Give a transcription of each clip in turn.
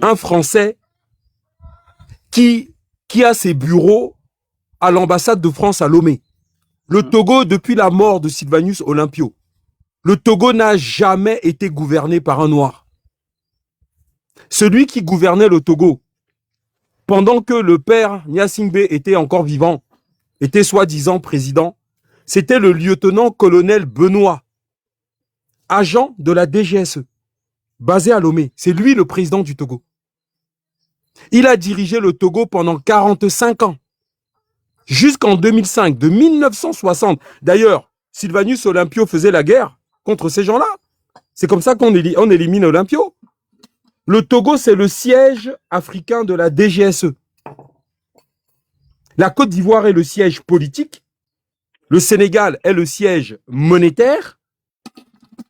un Français qui a ses bureaux à l'ambassade de France à Lomé. Le Togo, depuis la mort de Sylvanus Olympio, le Togo n'a jamais été gouverné par un Noir. Celui qui gouvernait le Togo, pendant que le père Gnassingbé était encore vivant, était soi-disant président, c'était le lieutenant-colonel Benoît, agent de la DGSE, basé à Lomé. C'est lui le président du Togo. Il a dirigé le Togo pendant 45 ans, jusqu'en 2005, de 1960. D'ailleurs, Sylvanus Olympio faisait la guerre contre ces gens-là. C'est comme ça qu'on élimine Olympio. Le Togo, c'est le siège africain de la DGSE. La Côte d'Ivoire est le siège politique, le Sénégal est le siège monétaire,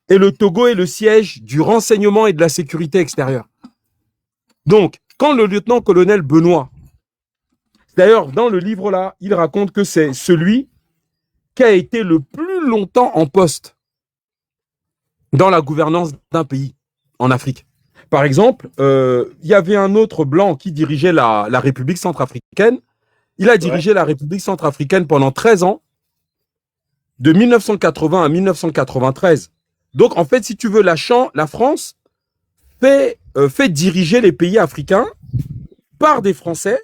et le Togo est le siège du renseignement et de la sécurité extérieure. Donc, quand le lieutenant-colonel Benoît, d'ailleurs, dans le livre-là, il raconte que c'est celui qui a été le plus longtemps en poste dans la gouvernance d'un pays en Afrique. Par exemple, il y avait un autre blanc qui dirigeait la République centrafricaine. Il a dirigé la République centrafricaine pendant 13 ans, de 1980 à 1993. Donc, en fait, si tu veux, la France fait diriger les pays africains par des Français,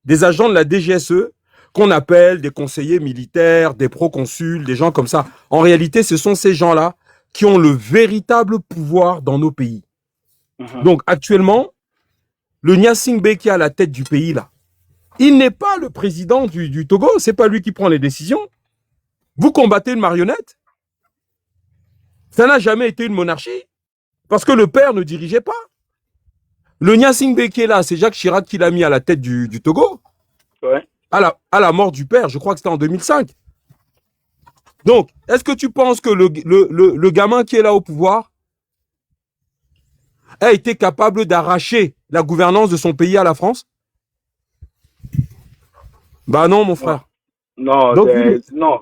des agents de la DGSE, qu'on appelle des conseillers militaires, des proconsuls, des gens comme ça. En réalité, ce sont ces gens-là qui ont le véritable pouvoir dans nos pays. Donc, actuellement, le Gnassingbé qui est à la tête du pays, là, il n'est pas le président du Togo, c'est pas lui qui prend les décisions. Vous combattez une marionnette. Ça n'a jamais été une monarchie, parce que le père ne dirigeait pas. Le Gnassingbé qui est là, c'est Jacques Chirac qui l'a mis à la tête du Togo. Ouais. À la mort du père, je crois que c'était en 2005. Donc, est-ce que tu penses que le gamin qui est là au pouvoir a été capable d'arracher la gouvernance de son pays à la France? Bah non, mon frère. Non, Donc, non.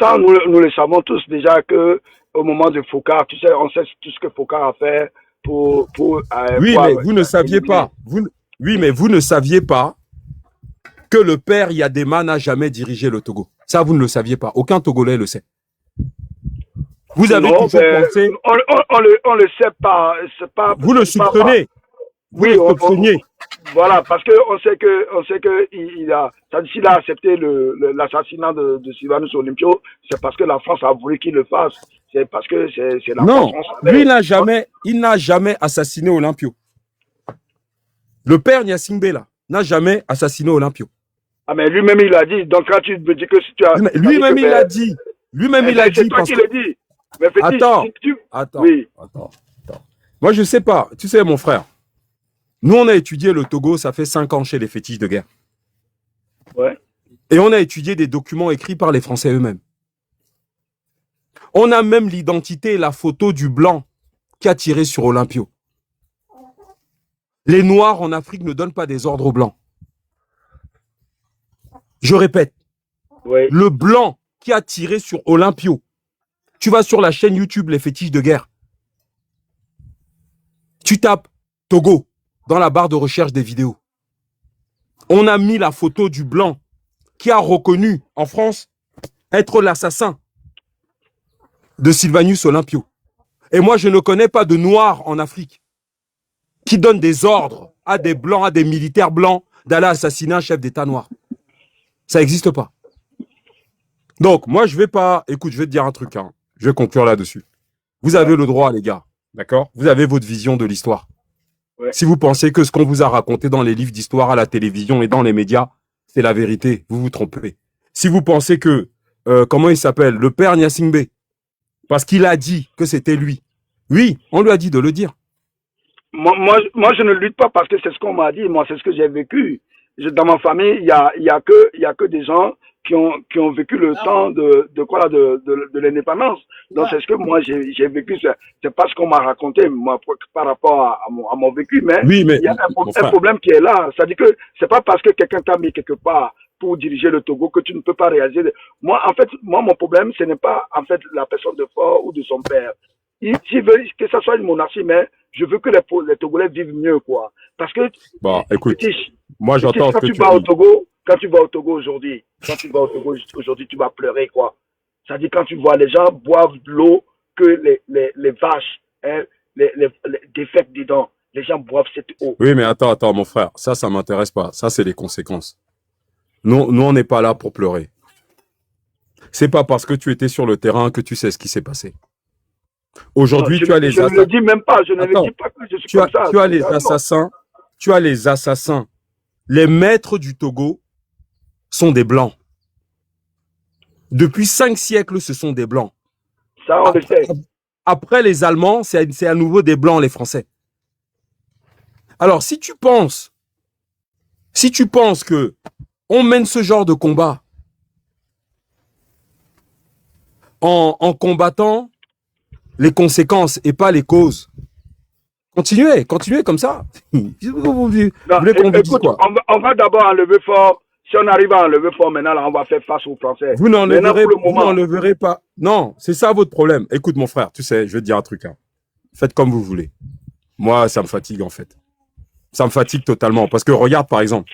Ça nous le savons tous déjà que au moment de Foucault, tu sais, on sait tout ce que Foucault a fait pour oui, mais vous ne saviez pas. Oui, mais vous ne saviez pas que le père Yadema n'a jamais dirigé le Togo. Ça, vous ne le saviez pas. Aucun Togolais le sait. Vous avez toujours pensé... On le sait pas. Vous le soupçonnez. Vous le soupçonniez. Voilà, parce que on sait que s'il a accepté l'assassinat de Sylvanus Olympio, c'est parce que la France a voulu qu'il le fasse. C'est parce que c'est la non, France. Non, lui il n'a jamais assassiné Olympio. Le père Gnassingbé là n'a jamais assassiné Olympio. Ah mais lui-même il a dit. Donc quand tu me dis que si tu as lui-même il a dit. Lui-même il a dit. C'est toi qui le dis. Mais attends. Oui. Attends. Moi je sais pas. Tu sais mon frère. Nous, on a étudié le Togo, ça fait 5 ans chez les fétiches de guerre. Ouais. Et on a étudié des documents écrits par les Français eux-mêmes. On a même l'identité et la photo du blanc qui a tiré sur Olympio. Les Noirs en Afrique ne donnent pas des ordres aux Blancs. Je répète. Ouais. Le blanc qui a tiré sur Olympio. Tu vas sur la chaîne YouTube Les Fétiches de guerre. Tu tapes Togo dans la barre de recherche des vidéos. On a mis la photo du blanc qui a reconnu en France être l'assassin de Sylvanus Olympio. Et moi, je ne connais pas de noirs en Afrique qui donnent des ordres à des blancs, à des militaires blancs d'aller assassiner un chef d'État noir. Ça n'existe pas. Donc, moi, je vais pas... Écoute, je vais te dire un truc. Hein. Je vais conclure là-dessus. Vous avez le droit, les gars. D'accord? Vous avez votre vision de l'histoire. Ouais. Si vous pensez que ce qu'on vous a raconté dans les livres d'histoire, à la télévision et dans les médias, c'est la vérité, vous vous trompez. Si vous pensez que, comment il s'appelle, le père Gnassingbé, parce qu'il a dit que c'était lui, oui, on lui a dit de le dire. Moi, je ne lutte pas parce que c'est ce qu'on m'a dit, moi, c'est ce que j'ai vécu. Dans ma famille, il y a que des gens qui ont vécu le temps de l'indépendance. Donc c'est ce que moi j'ai vécu. C'est pas ce qu'on m'a raconté moi par rapport à mon vécu, mais oui, il y a un problème qui est là. C'est-à-dire que c'est pas parce que quelqu'un t'a mis quelque part pour diriger le Togo que tu ne peux pas réaliser. Moi, en fait, mon problème, ce n'est pas en fait la personne de Fort ou de son père. S'ils veulent que ça soit une monarchie, mais je veux que les Togolais vivent mieux, quoi. Parce que, Bon, écoute, Fétiche, moi j'entends ce quand que tu tu vas au dis. Togo, quand tu vas au Togo aujourd'hui, tu vas pleurer, quoi. C'est-à-dire quand tu vois les gens boivent de l'eau que les vaches, hein, défèquent dedans. Les gens boivent cette eau. Oui, mais attends, mon frère, ça m'intéresse pas. Ça, c'est les conséquences. Nous, on n'est pas là pour pleurer. C'est pas parce que tu étais sur le terrain que tu sais ce qui s'est passé. Non, Aujourd'hui, tu as les je ne le assassins. dis même pas, je ne le dis Attends, pas que je suis comme ça. tu as les assassins. Tu as les assassins. Les maîtres du Togo sont des blancs. Depuis 5 siècles, ce sont des blancs. Ça, on le sait. Après les Allemands, c'est à nouveau des blancs, les Français. Alors, si tu penses que on mène ce genre de combat en combattant les conséquences et pas les causes, continuez comme ça. Vous voulez qu'on vous dise Écoute, quoi? on va d'abord enlever fort. Si on arrive à enlever fort, maintenant, là, on va faire face aux Français. Vous n'enleverez pas. Non, c'est ça votre problème. Écoute, mon frère, tu sais, je vais te dire un truc. Hein. Faites comme vous voulez. Moi, ça me fatigue, en fait. Ça me fatigue totalement. Parce que regarde, par exemple,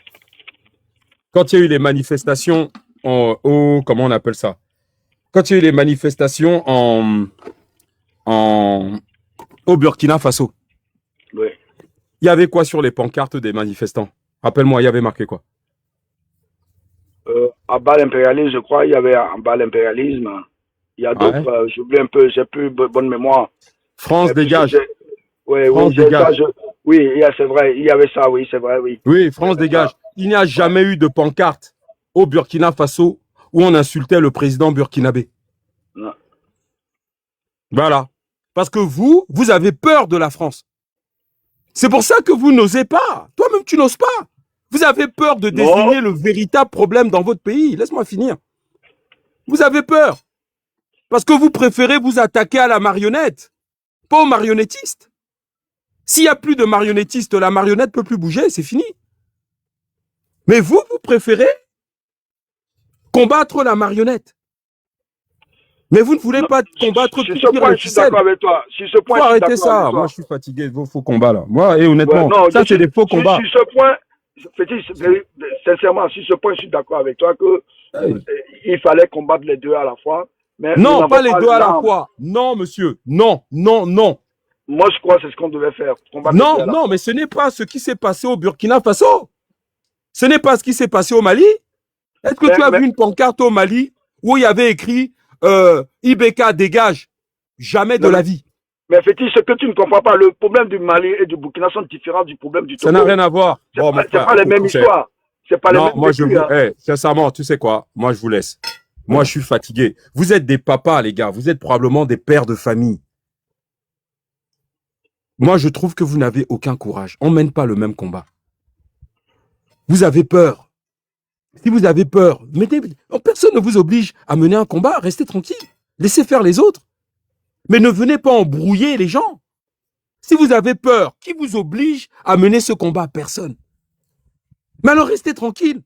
quand il y a eu les manifestations comment on appelle ça? Quand il y a eu les manifestations au Burkina Faso, Oui. il y avait quoi sur les pancartes des manifestants? Rappelle-moi, il y avait marqué quoi? À bas l'impérialisme, je crois, il y avait en bas l'impérialisme. Il y a d'autres, Ouais. j'oublie un peu, j'ai plus bonne mémoire. France dégage. Oui, France dégage. Oui, c'est vrai, il y avait ça, oui, c'est vrai, oui. Oui, France dégage. Il n'y a jamais eu de pancarte au Burkina Faso où on insultait le président burkinabé. Non. Voilà. Parce que vous avez peur de la France. C'est pour ça que vous n'osez pas. Toi-même, tu n'oses pas. Vous avez peur de désigner le véritable problème dans votre pays. Laisse-moi finir. Vous avez peur. Parce que vous préférez vous attaquer à la marionnette, pas aux marionnettistes. S'il n'y a plus de marionnettistes, la marionnette ne peut plus bouger, c'est fini. Mais vous préférez combattre la marionnette. Mais vous ne voulez pas combattre sur ce point, je suis d'accord avec toi. Sur ce point, faut arrêter ça. Moi, je suis fatigué de vos faux combats là. Moi, et honnêtement, ça c'est des faux combats. Sur ce point, sincèrement, sur ce point, je suis d'accord avec toi que il fallait combattre les deux à la fois. Mais non, pas les deux à la fois. Non, monsieur. Non. Moi, je crois que c'est ce qu'on devait faire. Non, mais ce n'est pas ce qui s'est passé au Burkina Faso. Ce n'est pas ce qui s'est passé au Mali. Est-ce que tu as vu une pancarte au Mali où il y avait écrit IBK dégage? Jamais de la vie. Mais Fétiche, ce que tu ne comprends pas, le problème du Mali et du Burkina sont différents du problème du Togo. Ça n'a rien à voir. C'est pas les mêmes histoires. C'est pas les mêmes moi, sincèrement, tu sais quoi? Moi, je vous laisse. Moi, je suis fatigué. Vous êtes des papas, les gars. Vous êtes probablement des pères de famille. Moi, je trouve que vous n'avez aucun courage. On ne mène pas le même combat. Vous avez peur. Si vous avez peur, personne ne vous oblige à mener un combat. Restez tranquille. Laissez faire les autres. Mais ne venez pas embrouiller les gens. Si vous avez peur, qui vous oblige à mener ce combat? Personne. Mais alors restez tranquille.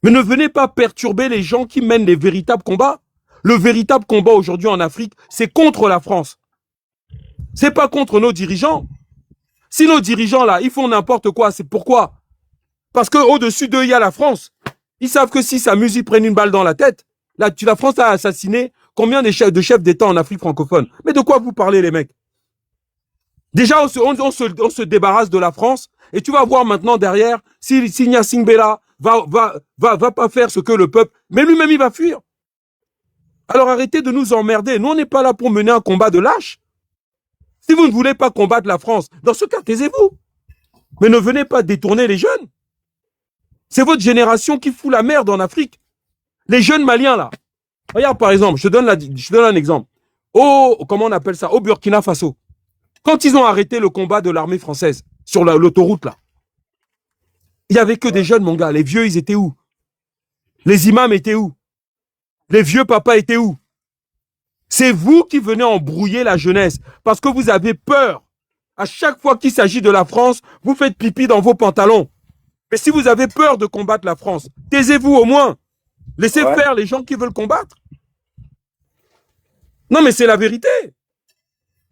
Mais ne venez pas perturber les gens qui mènent les véritables combats. Le véritable combat aujourd'hui en Afrique, c'est contre la France. C'est pas contre nos dirigeants. Si nos dirigeants là, ils font n'importe quoi, c'est pourquoi? Parce qu'au-dessus d'eux, il y a la France. Ils savent que si s'amusent, ils prennent une balle dans la tête. La France a assassiné combien de chefs d'État en Afrique francophone? Mais de quoi vous parlez, les mecs? Déjà, on se débarrasse de la France. Et tu vas voir maintenant derrière, si Gnassingbé Bella va pas faire ce que le peuple... Mais lui-même, il va fuir. Alors arrêtez de nous emmerder. Nous, on n'est pas là pour mener un combat de lâche. Si vous ne voulez pas combattre la France, dans ce cas, taisez-vous. Mais ne venez pas détourner les jeunes. C'est votre génération qui fout la merde en Afrique. Les jeunes Maliens, là. Regarde, par exemple, je te donne un exemple. Comment on appelle ça? Au Burkina Faso. Quand ils ont arrêté le combat de l'armée française sur l'autoroute, là, il n'y avait que des jeunes, mon gars. Les vieux, ils étaient où? Les imams étaient où? Les vieux papas étaient où? C'est vous qui venez embrouiller la jeunesse parce que vous avez peur. À chaque fois qu'il s'agit de la France, vous faites pipi dans vos pantalons. Mais si vous avez peur de combattre la France, taisez-vous au moins. Laissez faire les gens qui veulent combattre. Non, mais c'est la vérité.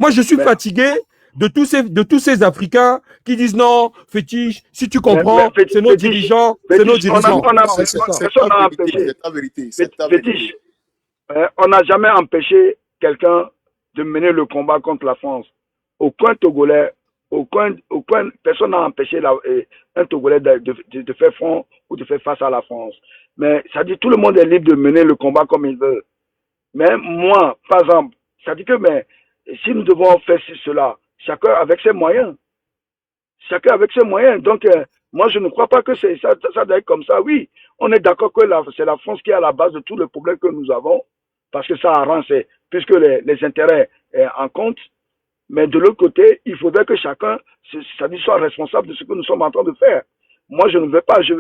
Moi, je suis Mais, fatigué de tous ces Africains qui disent non, fétiche, si tu mais comprends, c'est nos fétiche, dirigeants, c'est nos fétiche, dirigeants. on a, C'est personne ta n'a vérité, empêché. c'est ta vérité, c'est ta Fétiche, vérité. on n'a jamais empêché quelqu'un de mener le combat contre la France. Aucun Togolais, personne n'a empêché un Togolais de faire front ou de faire face à la France. Mais ça dit tout le monde est libre de mener le combat comme il veut. Mais moi, par exemple, ça dit que mais, si nous devons faire cela, chacun avec ses moyens. Chacun avec ses moyens. Donc, moi, je ne crois pas que ça doit être comme ça. Oui, on est d'accord que c'est la France qui est à la base de tous les problèmes que nous avons, parce que ça arrange, puisque les intérêts en compte. Mais de l'autre côté, il faudrait que chacun soit responsable de ce que nous sommes en train de faire. Moi, je ne vais pas, je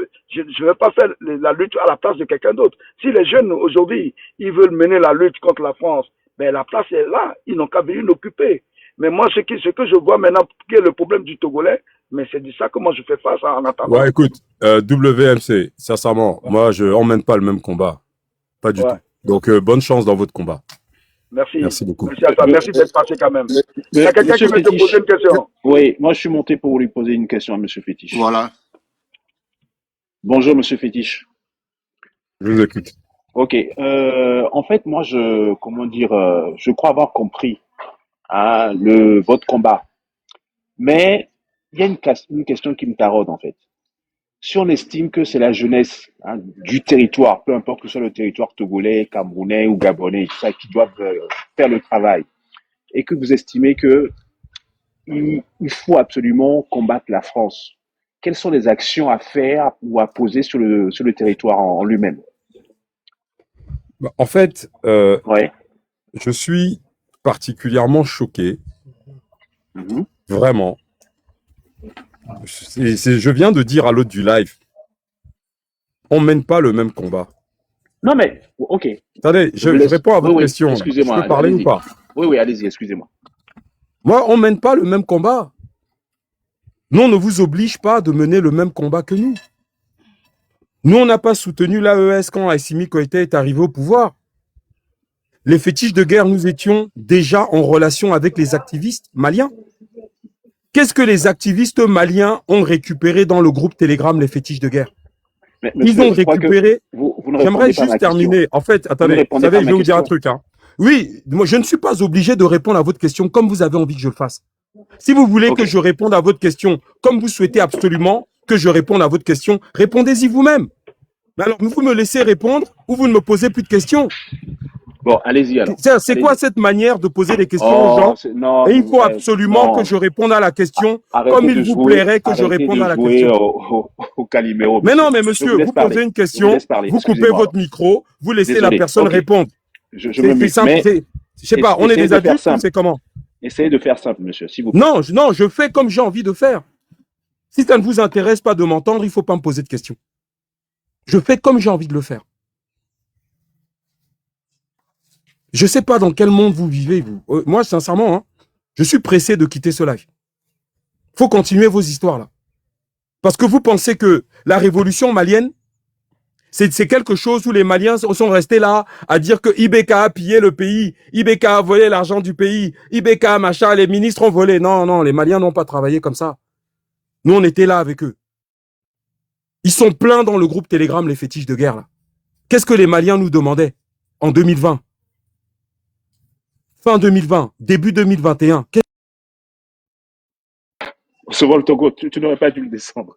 vais pas faire la lutte à la place de quelqu'un d'autre. Si les jeunes aujourd'hui, ils veulent mener la lutte contre la France, ben la place est là. Ils n'ont qu'à venir l'occuper. Mais moi, ce que je vois maintenant, qui est le problème du Togolais, mais c'est de ça que moi je fais face en attendant. Ouais, écoute, WMC, sincèrement, moi, je emmène pas le même combat. Pas du Ouais. tout. Donc, bonne chance dans votre combat. Merci. Merci beaucoup. Merci à toi. Merci d'être passé quand même. Il y a quelqu'un qui Monsieur veut te Fétiche, poser une question. oui, moi je suis monté pour lui poser une question à Monsieur Fétiche. Voilà. Bonjour Monsieur Fétiche. Je vous écoute. Ok, en fait, moi je crois avoir compris votre combat. Mais il y a une question qui me taraude en fait. Si on estime que c'est la jeunesse du territoire, peu importe que ce soit le territoire togolais, camerounais ou gabonais, tout ça, qui doivent faire le travail, et que vous estimez que il faut absolument combattre la France, quelles sont les actions à faire ou à poser sur le territoire en lui-même? Bah, en fait, Ouais. je suis particulièrement choqué, Mhm. vraiment. Je viens de dire à l'autre du live, on mène pas le même combat. Non mais, ok. Attendez, Je vous je laisse. réponds à votre Oui, question. Là. Je excusez-moi, peux parler ou allez-y. pas? Oui, allez-y, excusez-moi. Moi, on mène pas le même combat. Nous, on ne vous oblige pas de mener le même combat que nous. Nous, on n'a pas soutenu l'AES quand Assimi Goïta est arrivé au pouvoir. Les fétiches de guerre, nous étions déjà en relation avec les activistes maliens. Qu'est-ce que les activistes maliens ont récupéré dans le groupe Telegram, les fétiches de guerre? Mais, Ils monsieur, ont je crois que récupéré... vous ne J'aimerais répondez pas à ma juste question. terminer. En fait, Vous ne attendez, vous répondez savez, pas à je ma vais vous dire un question. truc. Hein. Oui, moi, je ne suis pas obligé de répondre à votre question comme vous avez envie que je le fasse. Si vous voulez que Ok. je réponde à votre question comme vous souhaitez absolument que je réponde à votre question, répondez-y vous-même. Mais alors, vous me laissez répondre ou vous ne me posez plus de questions. Bon, allez-y alors. C'est quoi Allez-y. cette manière de poser des questions aux Oh, gens? non, Et il faut mais, absolument que non. je réponde à la question comme Arrêtez il de vous jouer, plairait que je arrêtez réponde de à la jouer question. au Calimero, Mais monsieur. non, mais Je monsieur, vous laisse vous parler. posez une Je vous question, laisse parler. vous coupez Excusez-moi votre alors. micro, vous laissez la Désolé. personne Ok. répondre. Je me C'est mute. simple. Mais Je sais pas, on est essayez des de faire adultes ou simple. c'est comment? Essayez de faire simple, monsieur, s'il vous plaît. Non, je fais comme j'ai envie de faire. Si ça ne vous intéresse pas de m'entendre, il ne faut pas me poser de questions. Je fais comme j'ai envie de le faire. Je ne sais pas dans quel monde vous vivez, vous. Moi, sincèrement, hein, je suis pressé de quitter ce live. Il faut continuer vos histoires là. Parce que vous pensez que la révolution malienne, c'est quelque chose où les Maliens sont restés là à dire que IBK a pillé le pays, IBK a volé l'argent du pays, IBK machin, les ministres ont volé. Non, les Maliens n'ont pas travaillé comme ça. Nous, on était là avec eux. Ils sont pleins dans le groupe Telegram, les fétiches de guerre là. Qu'est-ce que les Maliens nous demandaient en 2020? Fin 2020, début 2021. Souvent le Togo, tu n'aurais pas dû le descendre.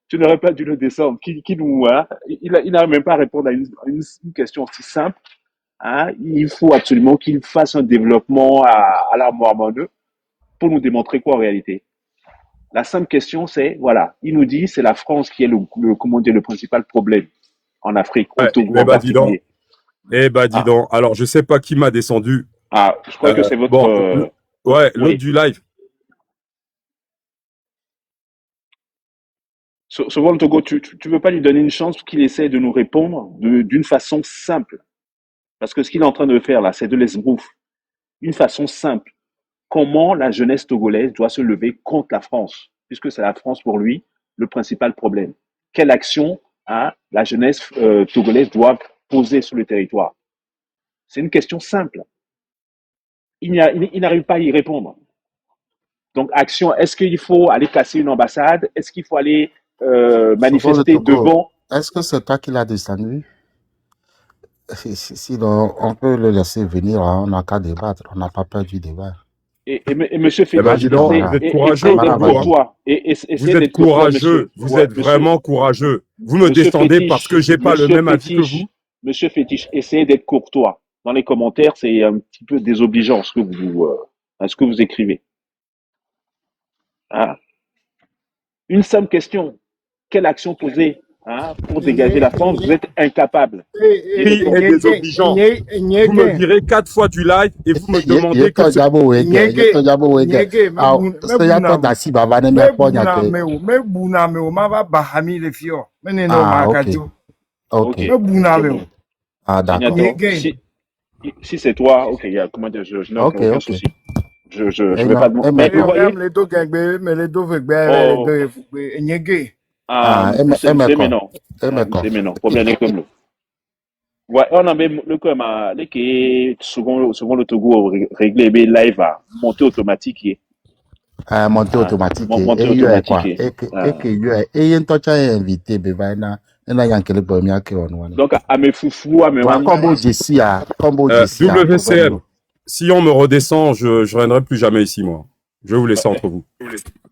Tu n'aurais pas dû le descendre. Qui nous, hein, il n'arrive même pas à répondre à une question aussi simple. Hein. Il faut absolument qu'il fasse un développement à la Mohamedou pour nous démontrer quoi en réalité. La simple question, c'est, voilà, il nous dit c'est la France qui est comment dire, le principal problème en Afrique, au Ouais, Togo en dis donc. particulier. Dis donc. Alors, je sais pas qui m'a descendu. Je crois que c'est votre... Bon, l'autre oui. du live. Souvent, le Togo, tu veux pas lui donner une chance pour qu'il essaie de nous répondre d'une façon simple. Parce que ce qu'il est en train de faire là, c'est de l'esbrouf. Une façon simple. Comment la jeunesse togolaise doit se lever contre la France, puisque c'est la France pour lui le principal problème. Quelle action la jeunesse togolaise doit poser sur le territoire? C'est une question simple. il n'arrive pas à y répondre. Donc, action, est-ce qu'il faut aller casser une ambassade? Est-ce qu'il faut aller Souvent le manifester Togo, devant? est-ce que c'est toi qui l'as descendu? Sinon, on peut le laisser venir, hein, on n'a qu'à débattre, on n'a pas peur du débat. Et Monsieur Eh ben, Fétiche, dis donc, Voilà. vous êtes essayez courageux, d'être Voilà, Togo, hein. vas-y. courtois. Vous Essayez êtes d'être courtois, monsieur. courageux, vous Ouais, êtes vraiment courageux. Vous me Monsieur descendez parce que Fétiche, j'ai pas le même avis que vous. Monsieur Fétiche, essayez d'être courtois. Dans les commentaires, c'est un petit peu désobligeant ce que vous écrivez. Hein. Une simple question. Quelle action poser pour dégager la France? Vous êtes incapable. Qui est désobligeant? Vous me virez 4 fois du live et vous me demandez que c'est... Ah, ok. Ok. Ok, c'est bon. Ah, d'accord. Si c'est toi, ok, comment dire, je n'ai Ok, aucun ok. souci. Je vais non, pas demander. Mais vous voyez, c'est maintenant. C'est maintenant. Problème est comme le. Ouais, on a même le comme les second le Togo réglé mais live à monter automatique et Monter automatique. monter Et quoi? automatique. Et un touch invité, bevana. Donc à mes foufous, à mes Combo JC, combo JC. WCM, si on me redescend, je reviendrai plus jamais ici, moi. Je vais vous laisser entre vous.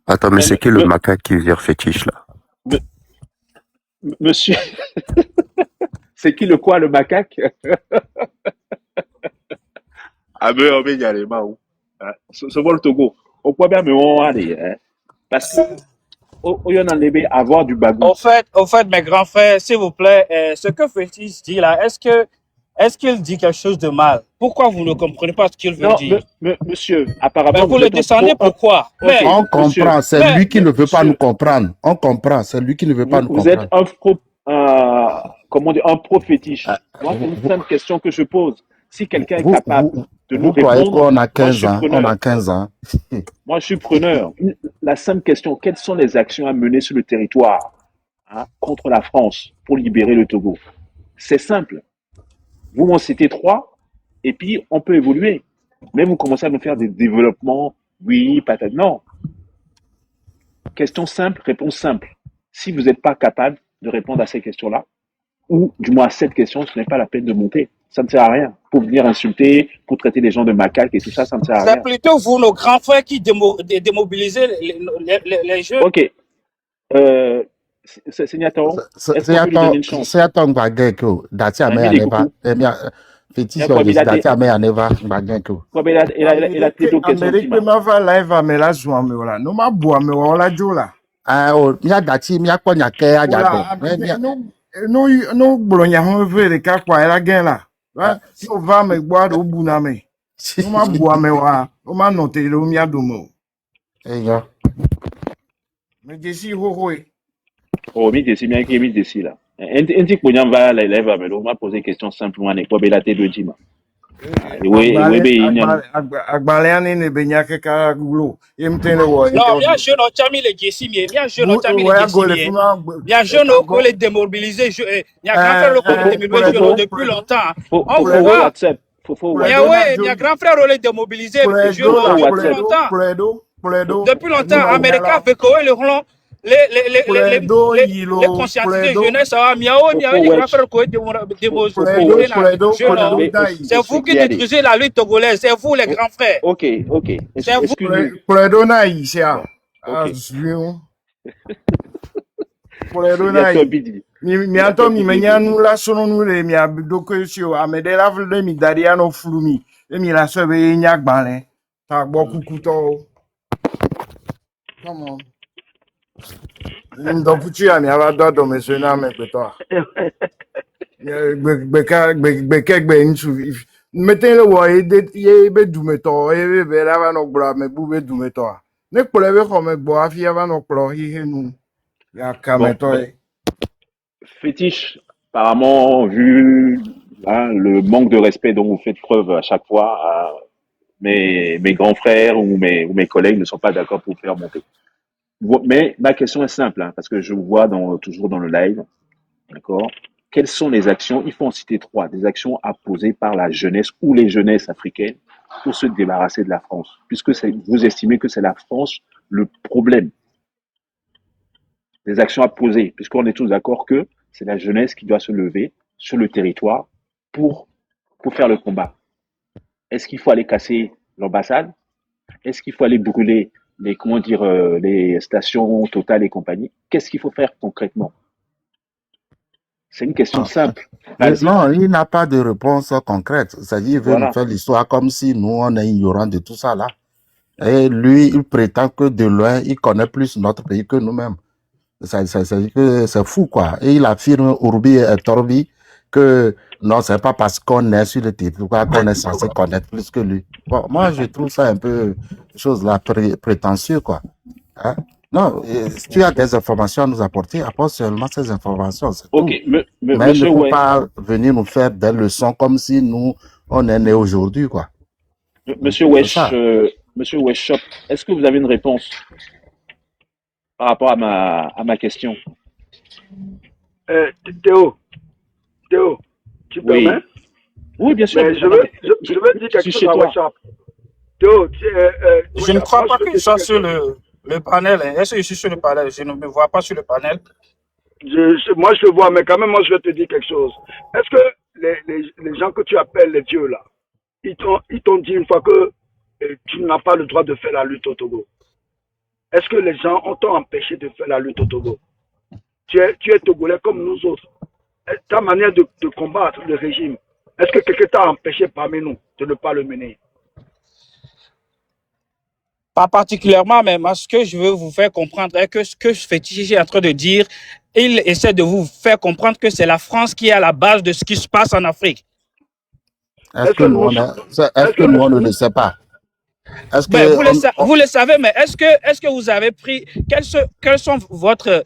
Attends, mais c'est qui le macaque qui vire fétiche, là? Monsieur, c'est qui le quoi, le macaque? Ah ben, on va y aller, où? Ce vol Togo. Au point bien, mais on va aller, parce que, au y en a avoir du bagou. Au fait, mes grands frères, s'il vous plaît, ce que Fétis dit là, est-ce qu'il dit quelque chose de mal? Pourquoi vous ne comprenez pas ce qu'il veut dire? Monsieur, apparemment. Mais vous le descendez pourquoi? Okay, on comprend, c'est lui qui ne veut pas nous comprendre. On comprend, c'est lui qui ne veut pas nous comprendre. Vous êtes comment dire, un pro-fétiche. Moi, c'est une simple question que je pose. Si quelqu'un est capable de nous répondre, on a 15 ans, on a 15 ans. Moi, je suis preneur. La simple question, quelles sont les actions à mener sur le territoire contre la France pour libérer le Togo? C'est simple. Vous m'en citez 3, et puis on peut évoluer. Mais vous commencez à nous faire des développements, oui, peut-être non. Question simple, réponse simple. Si vous n'êtes pas capable de répondre à ces questions-là, ou du moins à cette question, ce n'est pas la peine de monter. Ça ne sert à rien. Pour venir insulter, pour traiter les gens de macaques et tout ça, ça ne sert à rien. C'est plutôt vous, nos grands frères, qui démobilisez les jeunes. Ok. C'est Niaton. Est-ce qu'on peut lui donner une chance? C'est Niaton Bageko. Datia me aneva. Fétiche Datia me aneva Bageko. Il a plutôt question. Amérique ma va live à me la joie me voilà. No ma boa me wala jola. Ah oh, mia dati mia konya ke ajago. No blonya ho vere ka kwa era gen la. So va me boa do buna me. No ma boa me wa. O ma no te lo mia do mo. Eyo. Me desi ho ho. Oh, mi desi mi aki mi desi là. Un petit pognon va la live à me lo ma poser question simplement ne ko be la te do jima. Oui, Agbalé ne benya ke ka gulo. Yemtene wo. Non, bien jeune au chami le jessi mi, bien jeune au chami le jessi mi. Bien jeune au ko le démobiliser, il y a grand frère le ko le démobiliser depuis longtemps. On voit WhatsApp. Il y a grand frère le démobiliser depuis longtemps. Depuis longtemps, Américain fait quoi le rond les conscientiser jeunesse à miao les grand frère ko démobiliser. C'est vous qui détruisez la lutte togolaise, c'est vous les grands frères. Ok. C'est vous. Pledona isia. Azion. Pledona. Mi ato mi menya nu la sono nu le mi abdoko sio amede la vle mi daria no flumi. E mi la so be nya gbanle. Ta gbo kukuto. Come on. Ndo puchi ani ala do me so na me peto. Gbe nsu. Mettez le wa ye be du meto e be la va no bra me bu be du meto. Ne polebe ko me gbo afia va no pro hi henu. Ya kameto. Fétiche, apparemment, vu le manque de respect dont vous faites preuve à chaque fois, mes grands frères ou mes collègues ne sont pas d'accord pour vous faire monter. Mais ma question est simple, parce que je vous vois toujours dans le live, d'accord? Quelles sont les actions? Il faut en citer 3, des actions à poser par la jeunesse ou les jeunesses africaines pour se débarrasser de la France, puisque vous estimez que c'est la France le problème. Des actions à poser, puisqu'on est tous d'accord que c'est la jeunesse qui doit se lever sur le territoire pour faire le combat. Est-ce qu'il faut aller casser l'ambassade? Est-ce qu'il faut aller brûler les stations Total et compagnie? Qu'est-ce qu'il faut faire concrètement? C'est une question simple. Non, il n'a pas de réponse concrète. C'est-à-dire, il veut nous faire l'histoire comme si nous, on est ignorants de tout ça là. Et lui, il prétend que de loin, il connaît plus notre pays que nous-mêmes. C'est fou, quoi. Et il affirme, Urbi et Torbi, que non, c'est pas parce qu'on est sur le territoire qu'on est censé connaître plus que lui. Bon, moi, je trouve ça un peu, chose là, prétentieux, quoi. Hein? Non, si tu as des informations à nous apporter, apporte seulement ces informations. Ok, mais il ne faut pas venir nous faire des leçons comme si nous, on est nés aujourd'hui, quoi. Monsieur Wesh, Monsieur Weshop, est-ce que vous avez une réponse par rapport à ma question? Théo, tu permets? Oui, bien sûr. Mais je veux dire quelque chose à Weshop. Théo, je ne crois pas que je sois sur le panel. Est-ce que je suis sur le panel? Je ne me vois pas sur le panel. Moi, je te vois, mais quand même, moi, je vais te dire quelque chose. Est-ce que les gens que tu appelles les dieux, là, ils t'ont dit une fois que tu n'as pas le droit de faire la lutte au Togo? Est-ce que les gens t'ont empêché de faire la lutte au Togo? Tu es Togolais comme nous autres. Ta manière de combattre le régime, est-ce que quelqu'un t'a empêché parmi nous de ne pas le mener? Pas particulièrement, mais moi, ce que je veux vous faire comprendre est que ce que Fétiche est en train de dire, il essaie de vous faire comprendre que c'est la France qui est à la base de ce qui se passe en Afrique. Est-ce que nous, on ne le sait pas? Vous le savez, mais est-ce que vous avez pris quels sont votre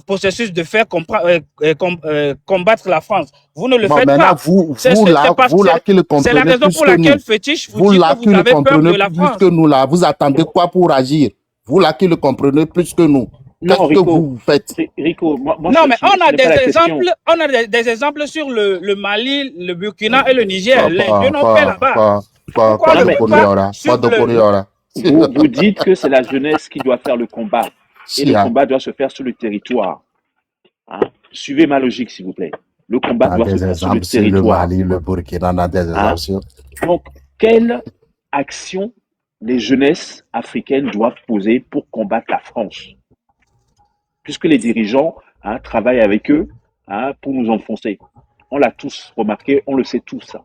processus de faire combattre la France? Vous ne le faites pas. C'est la raison pour laquelle Fétiche vous dit que vous avez peur de la France. Plus que nous là, vous attendez quoi pour agir? Vous là qui le comprenez plus que nous. Qu'est-ce que vous faites? Rico, non, mais on a des exemples sur le Mali, le Burkina et le Niger. Les deux n'ont fait là-bas. Vous dites que c'est la jeunesse qui doit faire le combat. Et le combat doit se faire sur le territoire. Hein? Suivez ma logique, s'il vous plaît. Le combat doit se faire sur le territoire. Le Mali, le Burkina, on a des exemples. Donc, quelle action les jeunesses africaines doivent poser pour combattre la France? Puisque les dirigeants travaillent avec eux pour nous enfoncer. On l'a tous remarqué, on le sait tous.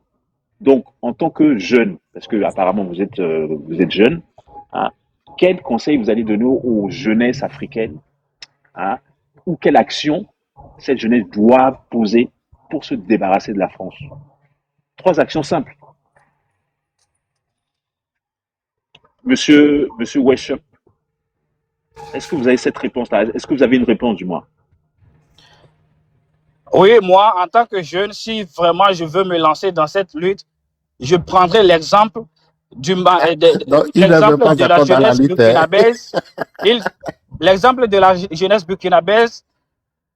Donc, en tant que jeune, parce que apparemment vous êtes jeune, quel conseil vous allez donner aux jeunesses africaines, ou quelle action cette jeunesse doit poser pour se débarrasser de la France? 3 actions simples. Monsieur Weshop, est-ce que vous avez cette réponse-là? Est-ce que vous avez une réponse du moins? Oui, moi, en tant que jeune, si vraiment je veux me lancer dans cette lutte, je prendrai l'exemple de la jeunesse burkinabèse. L'exemple de la jeunesse burkinabèse,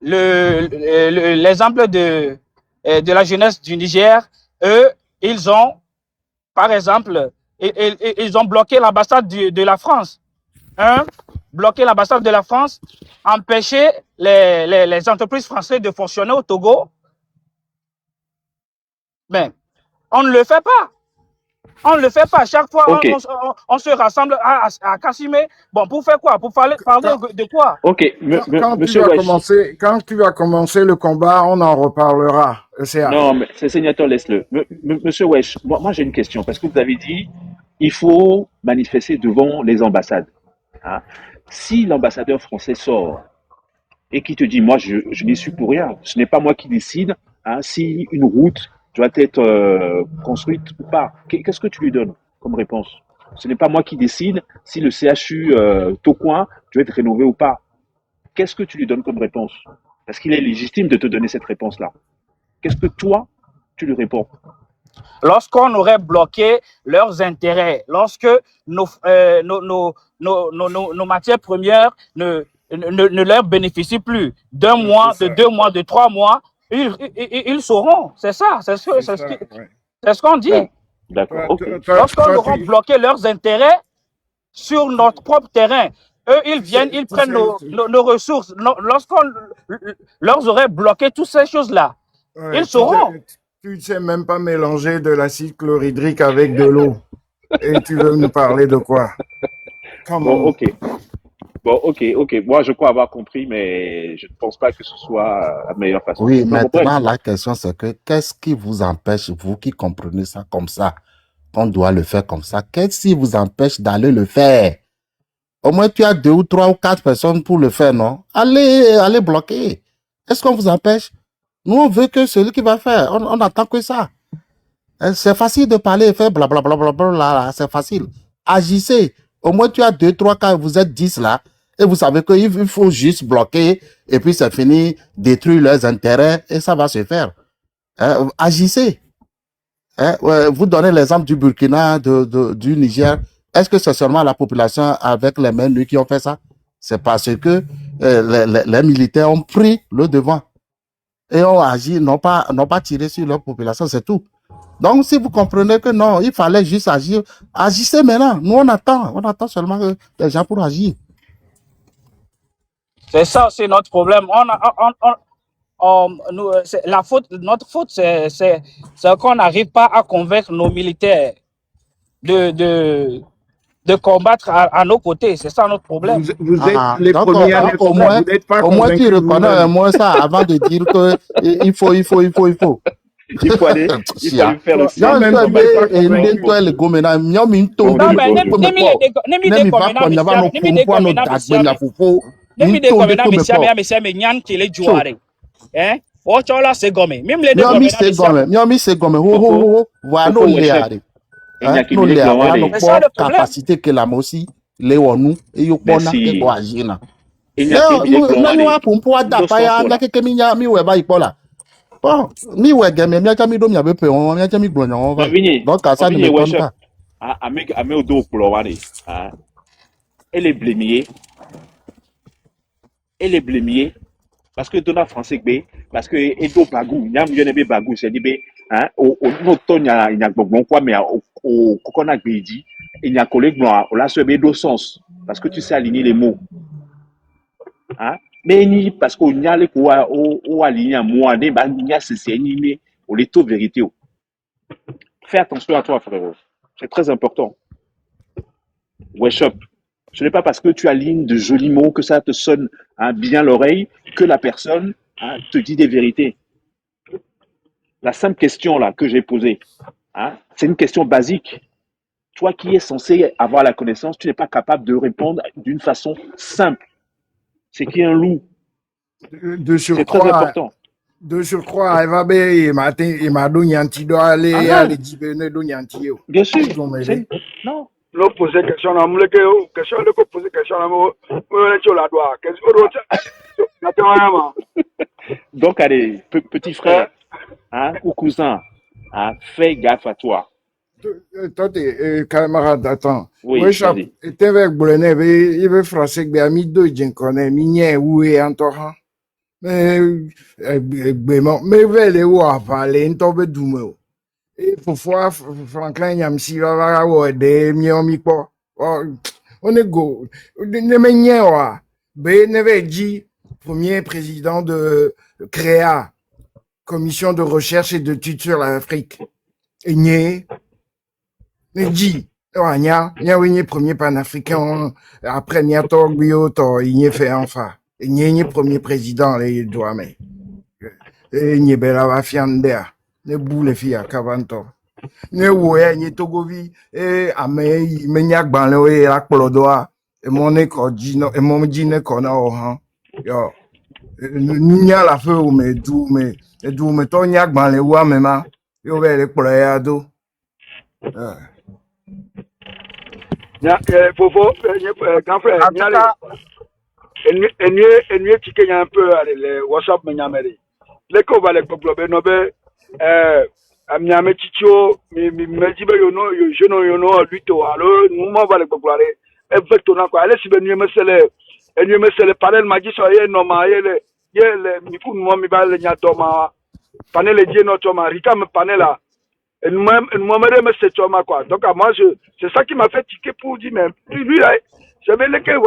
l'exemple de la jeunesse du Niger. Eux, ils ont, par exemple, ils ont bloqué l'ambassade de la France. Bloquer l'ambassade de la France, empêcher les entreprises françaises de fonctionner au Togo. Mais on ne le fait pas. On ne le fait pas. Chaque fois, on se rassemble à Kassimé. Bon, pour faire quoi? Pour parler de quoi? Ok, quand tu vas commencer le combat, on en reparlera. Non, mais c'est sénateur, laisse-le. Monsieur Wesh, moi j'ai une question, parce que vous avez dit il faut manifester devant les ambassades. Si l'ambassadeur français sort et qui te dit moi je n'y suis pour rien, ce n'est pas moi qui décide si une route doit être construite ou pas, qu'est-ce que tu lui donnes comme réponse? Ce n'est pas moi qui décide si le CHU Tocoin doit être rénové ou pas. Qu'est-ce que tu lui donnes comme réponse? Parce qu'il est légitime de te donner cette réponse-là. Qu'est-ce que toi, tu lui réponds? Lorsqu'on aurait bloqué leurs intérêts, lorsque nos matières premières ne leur bénéficient plus d'un mois, de 2 mois, de 3 mois, ils sauront. C'est ça, c'est ce qu'on dit. D'accord, ok. Lorsqu'on aura bloqué leurs intérêts sur notre propre terrain, eux, ils viennent, ils prennent nos ressources. Lorsqu'on leur aurait bloqué toutes ces choses-là, ils sauront. Tu ne sais même pas mélanger de l'acide chlorhydrique avec de l'eau. Et tu veux nous parler de quoi? Bon, ok. Moi, je crois avoir compris, mais je ne pense pas que ce soit la meilleure façon. Oui, Non, maintenant, la question, c'est que qu'est-ce qui vous empêche, vous qui comprenez ça comme ça, qu'on doit le faire comme ça, qu'est-ce qui vous empêche d'aller le faire? Au moins, tu as 2 ou 3 ou 4 personnes pour le faire, non? Allez bloquer. Est-ce qu'on vous empêche? Nous, on veut que celui qui va faire, on attend que ça. C'est facile de parler et faire blablabla, c'est facile. Agissez. Au moins, tu as 2, 3 cas, vous êtes 10 là, et vous savez qu'il faut juste bloquer, et puis c'est fini, détruire leurs intérêts, et ça va se faire. Agissez. Vous donnez l'exemple du Burkina, du Niger. Est-ce que c'est seulement la population avec les mains nues qui ont fait ça? C'est parce que les militaires ont pris le devant et ont agi, n'ont pas tiré sur leur population, c'est tout. Donc, si vous comprenez que non, il fallait juste agir, agissez maintenant. Nous, on attend seulement les gens pour agir. C'est ça, c'est notre problème. Notre faute, c'est qu'on n'arrive pas à convaincre nos militaires de combattre à nos côtés. C'est ça notre problème. Vous êtes les premiers à au moins tu reconnais moins ça avant de dire que il faut. Il faut aller faire le sang. Non, capacité que la aussi les nous et yo pona et ko agina bon mi wege mi a mi do mi abe pe won mi a mi gbo yan va donc ça ne m'étonne pas ame odo klo wa ni elle est blémier parce que dona français gbe parce que edo bagou nyam yene be bagou c'est dit be o no to nya gbogbon kwa mais o kokona gbe di il y a collègue blanc on l'a sur do sens parce que tu sais aligner les mots mais ni parce qu'on y a les quoi ou aligner à moi des bah il y a c'est ni on les taux vérité. Fais attention à toi frère, c'est très important. Wesh up. Ce n'est pas parce que tu alignes de jolis mots que ça te sonne bien l'oreille que la personne te dit des vérités. La simple question là que j'ai posée, c'est une question basique. Toi qui es censé avoir la connaissance, tu n'es pas capable de répondre d'une façon simple. C'est qui est un loup. C'est très important. De surcroît, il m'a donné un petit doigt aller donner un petit. Bien sûr. Non. L'autre posait question, on me question, le poser question, donc, allez, petit frère, ou cousin, fais gaffe à toi. Toi, camarade, attends. Oui, vas-y. T'es avec Boulené, il veut français, mais ami deux, j'en connais, mignon, où est Antoine? Mais vers les où à parler, on tombe d'où. Et parfois, Franklin, Yamsi, va avoir des miens, on est go. Ne m'énerve pas. Ben, dit, premier président de CREA, Commission de recherche et d'études sur l'Afrique. Et n'y dit, n'y a premier panafricain, après n'y a Togbio, il n'y fait enfin. Et n'y premier président, les doigts, mais. Et n'y bella va fiander. Ne boule filles à Cavanto. Ne oué, n'y Togovi, et à me, menyak banlo et la clodoa, et mon école, et mon dîner qu'on a au han. Yo. N'y a la feu ou me dou, me ton yak ban le oua mema, yo ve le ployado. Fofo, grand frère, n'y a et nous ticket un peu les WhatsApp me nyameri. Les ko va les globe nobe amiame chicho me jibe yo no yo no luto alors nous va les globe e vecto na quoi aller si ben nous me sele panel magi so ye no ma ye le mi fu mo mi ba le nya to ma panel je no to ma rika me panela Et nous-mêmes, c'est quoi. Donc, moi, c'est ça qui m'a fait tiquer pour dire, mais lui, là, j'avais les gars,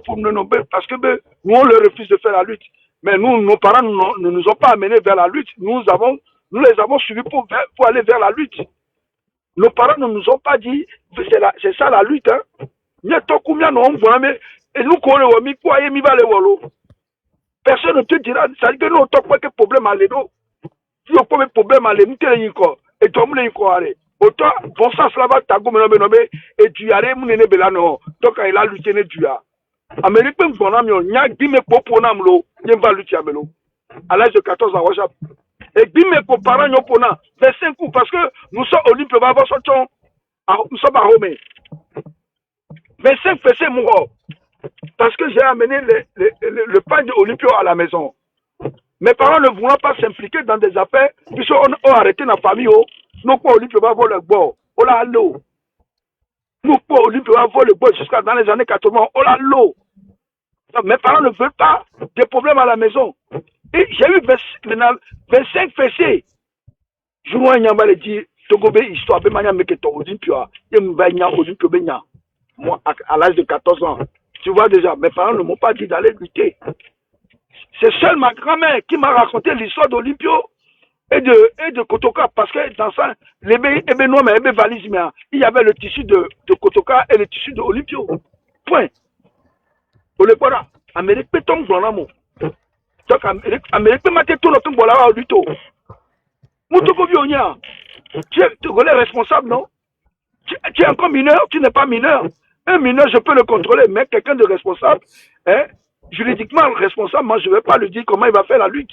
pour nous nommer, parce que nous, on leur refuse de faire la lutte. Mais nous, nos parents ne nous ont pas amenés vers la lutte. Nous les avons suivis pour aller vers la lutte. Nos parents ne nous ont pas dit, c'est ça la lutte. Hein. Et nous, personne ne te dira, ça dit que nous, on n'a pas de problème à l'édo. Si on a un problème à l'édo, et toi, on est autant, bon sens là-bas, t'as gommé, et tu y arrives, mon aîné, non. Donc, il a lutté, tu as. Amérique, on a mis, on y a 10 000 pour l'âme, il va lutter à Melo. À l'âge de 14 ans, et 10 000 pour parents, 25 coups, parce que nous sommes olympiques, nous sommes à Rome. 25 fessés, mon gars. Parce que j'ai amené le pain d'Olympio à la maison. Mes parents ne voulant pas s'impliquer dans des affaires, puisqu'on a arrêté la famille. Nous, quoi, Olympio va voler le bois. On a l'eau. Nous, quoi, Olympio va voler le bois jusqu'à dans les années 80. On a l'eau. Mes parents ne veulent pas des problèmes à la maison. Et j'ai eu 25 fessés. Je vois un yamba le dire, Togobe, histoire, de manière, mais que ton Olympio, il me va y avoir Olympio, moi, à l'âge de 14 ans. Tu vois déjà, mes parents ne m'ont pas dit d'aller lutter. C'est seule ma grand-mère qui m'a raconté l'histoire d'Olympio et de Kotoka. Parce que dans ça, il y avait le tissu de Kotoka et le tissu d'Olympio. Point. Olekora, Amérique peut tomber dans l'amour. Donc, Amérique peut mater tout le temps pour la luto. Moutoko Bionia, tu es responsable, non? Tu es encore mineur, tu n'es pas mineur. Un mineur, je peux le contrôler, mais quelqu'un de responsable, hein, juridiquement responsable, moi, je ne vais pas lui dire comment il va faire la lutte.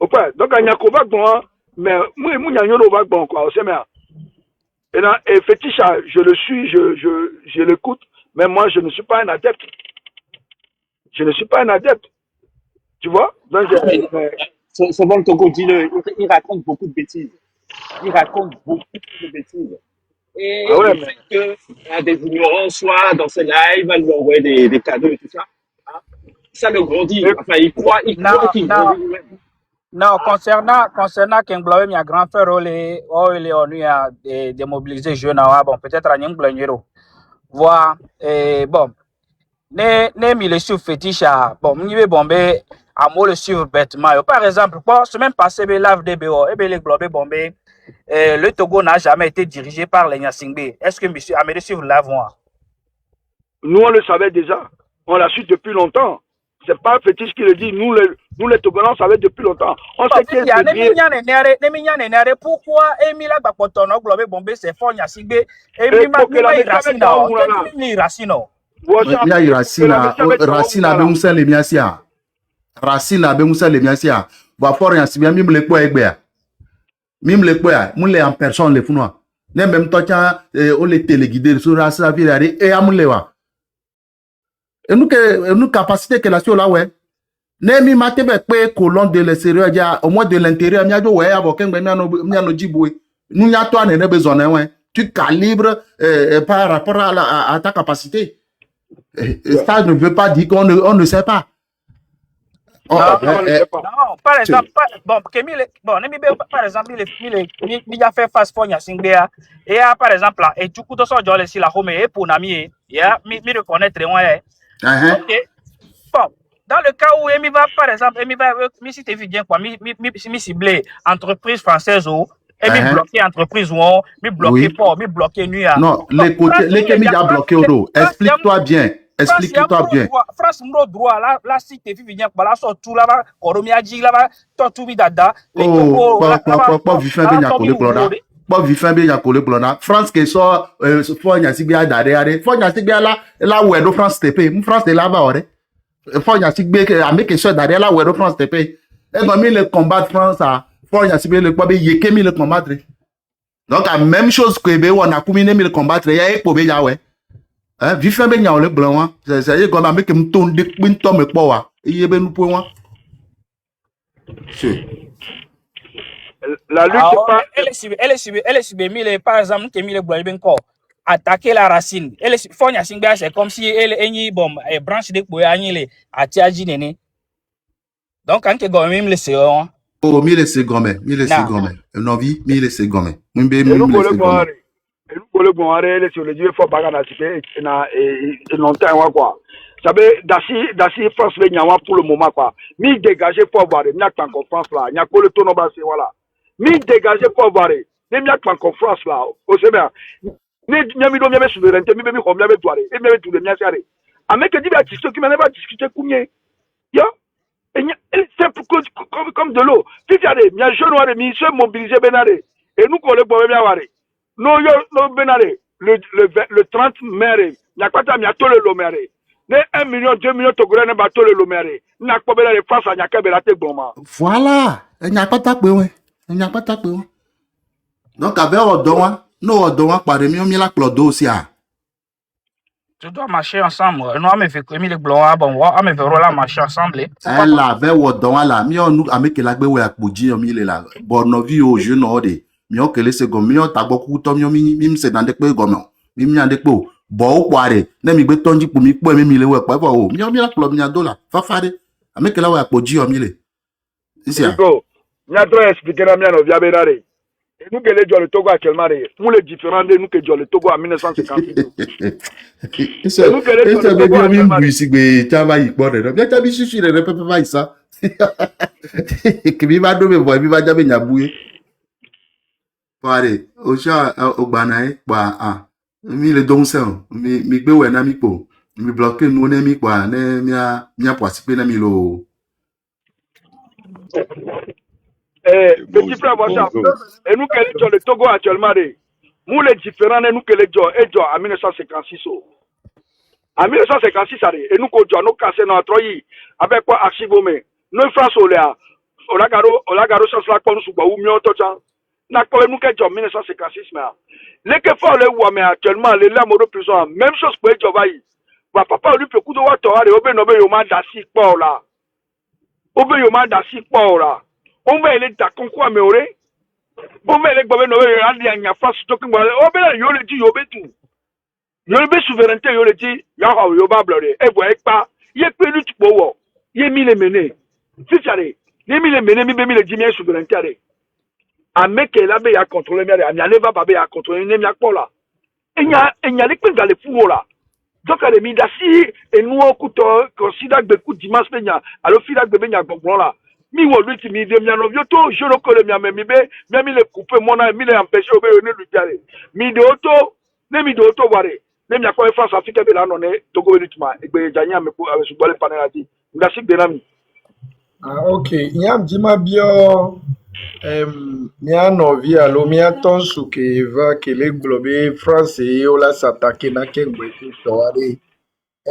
Okay. Donc, il y a un bon, mais moi, il y a un bon, quoi, et Féticha, je le suis, je l'écoute, mais moi, je ne suis pas un adepte. Je ne suis pas un adepte. Tu vois? Donc, Souvent, le Togo dit, il raconte beaucoup de bêtises. Il raconte beaucoup de bêtises. Et ouais, le fait qu'il y a des ignorants, soit dans ses lives, va lui envoyer des cadeaux et tout ça, hein, ça le grandit. Enfin, il croit qu'il grandit lui-même. Non, concernant Kengblawé, mi a grand frère, il est venu à démobiliser jeunes, bon, peut-être à Nyangblanyero. Voilà, bon, ne mi le suivre fétiche, bon, mi be bombé, à moi le suivre bêtement. Par exemple, bon, semaine passée, be lave DBO, et be le globé bombé. Le Togo n'a jamais été dirigé par les Nyasingbe. Est-ce que M. Amédée suivre l'avant? Nous, on le savait déjà. On l'a su depuis longtemps. C'est pas Fétiche qui le dit. Nous les Togolais, on savait depuis longtemps. On sait qu'il y a pourquoi Emila Bakotono, Globé Bombé, c'est fort Nyasingbe, Emila Racina. Racina, Bemoussa, les Miasia. Racina, Bemoussa, les Miasia. Va fort Nyasibia, mime les poids Egbea. Mime les poids, moulé en personne, les Founois. Ne même temps, on les téléguidés sur la Savire et Amoulewa. Et nous capacité que la sur là, ouais. Ne mi mate be pe colon de l'extérieur dia au moins de l'intérieur mi ajo ouais avocat mi no jiboué. Nous y a toi ne besoin ouais. Tu calibres par rapport à ta capacité. Et ça ne veut pas dire qu'on ne sait pas. Non, par exemple, par exemple, il a fait face pour Nyasingbea. Et par exemple, et tu coup de ça, je laisse la home et pour Nami, mi reconnaître moi. Ok. Bon, dans le cas où Emi va, par exemple, mi si tu viens quoi, mi ciblé entreprise française ou mi bloqué entreprise ou mi bloqué port, mi bloqué nuit. Non, les côtés, les qui a bloqué au dos. Explique-toi bien. Explique-toi bien. France m'ro droit là si tu viens quoi là sort tout là-bas, Koromia dit là-bas, tout mi dada. Oh, pas vivant bien collé blonda. Pas vivant bien collé blonda. France qui sort faut Nyasibia derrière. Faut Nyasibia là où est de France TP. France est là-bas ouais. Faut Nyasibia avec que soit derrière là où est de France TP. Et donc le combat France à faut Nyasibia le quoi yeke mi le combattre. Donc la même chose que on a combiné mi le combattre, il y a pour bien ouais. Hein, vivant bien le blanc, c'est comme avec un ton de quinton me poa. Il y a ben nous point. La lutte elle est subie, par exemple, que mille bois attaquer la racine. Elle est fournia singba, c'est comme si elle est bon branche de bois à tiaji nene. Donc quand que gomme le séon, Oh, mille secondes, mille Na. secondes. Non, vie, mille secondes. Mimbe, Et nous, mille secondes. les sur les yeux, faut pas et longtemps, quoi. Ça veut, d'assez France, pour le moment, quoi. Mi dégager pour avoir, il n'y a qu'en France, là. Il n'y a que le tonneau bassé, voilà. Mi dégager pour avoir, il n'y a qu'en France, là. Au Sénat. Ni nyami do nyame souveraineté, mi be mi ko nyame toare, et mi be tout le miasare. Avec dit ba discuter, qui m'en pas discuter combien. Yo. C'est comme de l'eau. Si tu as des jeunes noirs, ils se mobilisent benare. Et nous, qu'on les boit bien waré. No yo, no benare. Le 30 mai, n'y a pas de miato le lomere. Ne 1 million, 2 millions, to gouvernement bateau le lomere. N'a pas benare face à Nyaka belate boma. Voilà. Il n'y a pas de tapé, ouais. Il n'y a pas de tapé, ouais. Donc, avec Odoa, nous, Odoa, par les mieux, la clodo aussi, ah. Tu dois marcher ensemble. Nous, on me fait que les blancs, bon, on me verra marcher ensemble. Elle avait Odoa, là. Mi on nous, avec la gbe, ouais, akboji, mi là. Bon, nos vies au jeune, ode. Mi on kele se gomme, mi on ta beaucoup, tom, mi se dans des pe gomme. Mi en des po. Bon, poire. Ne mi gbe tonji pour mi, pour mi le, ouais, quoi, oh. Mi on mi la clodo, mi a dola. Fa fade. Avec la, ouais, akboji, mi le. Ici, ah. Nico, n'y a trop expliqué la mienne au via benare. Et nous, que les gens le Togo actuellement, nous, les différents de nous, que le Togo en 1956. Isso é bem meu amigo isso que tava aí bora não já tá bicho chile né pepe vai só que me vai do meu boy me vai já bem abuye pare o já o banai pa ah mi le don sel mi gbe we na mi po mi bloquer no ne mi pa ne mi participer na mi lo Petit frère, voilà. Et nous, que les gens le Togo actuellement, nous, les différents, nous, que les gens, en 1956. En 1956, et nous, nous cassons notre pays avec quoi archive, mais nous, France, on a gardé ça, là, comme nous, ou mieux, tout ça. N'a pas nous, que en 1956, mais les que font les ou, mais actuellement, les lames de prison, même chose pour les gens, papa, lui, peut coup de water, et au ben, au man d'assis, pas là. Au ben, au man d'assis, pas là. On va aller dans concours amélioré. On va aller dans le a face to kimba. On va aller yole dit yobe tout. Yobe souveraineté yole dit ya ha yoba blore. E bo ekpa. Ye pe lu tu powo. Ye mi le mene. Si chare. Ye mi le mene mi be mi le dit mi souveraineté are. Ameke la be ya contrôler mi are. Ami ale va ba be ya contrôler mi akpo la. Enya le pe dans le fou là. Donc ale mi dasi et nous okuto considère be coup dimanche penya. Alo fila be benya gbongbon là. Mi wo lui mi de mi anovio to je le colle mi mi be mi le couper mon mi le empêcher obe ne lui tiare mi de auto ne mi de auto ware ne mi akwa France Afrique be la no ne Togo ritma egbe janya me ko avec subole panelati ndasi be na mi Ah, ok. Nyam jima bio mia novi alo mia tonsu ke va ke le globe France e ola s'attaquer na kengwe to are.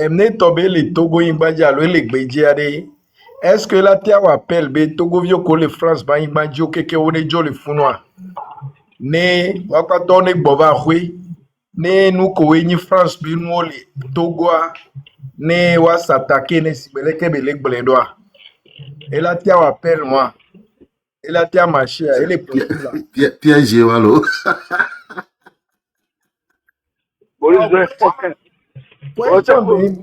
Ne tobe le Togo imbaja alo le gbeji are. Est-ce que la tia appelle be Togo vio ko le France ba imbaji o keke one jo le funwa? Ne wakato ne gbova hwe. Ne nou ko ni France bi nou le Togo a. Ne wa s'attaquer ne sibele ke be le gblendo. Et la tia appelle moi. Et la tia marché, elle est possible là. piège walo Boris Boris va to mon ami.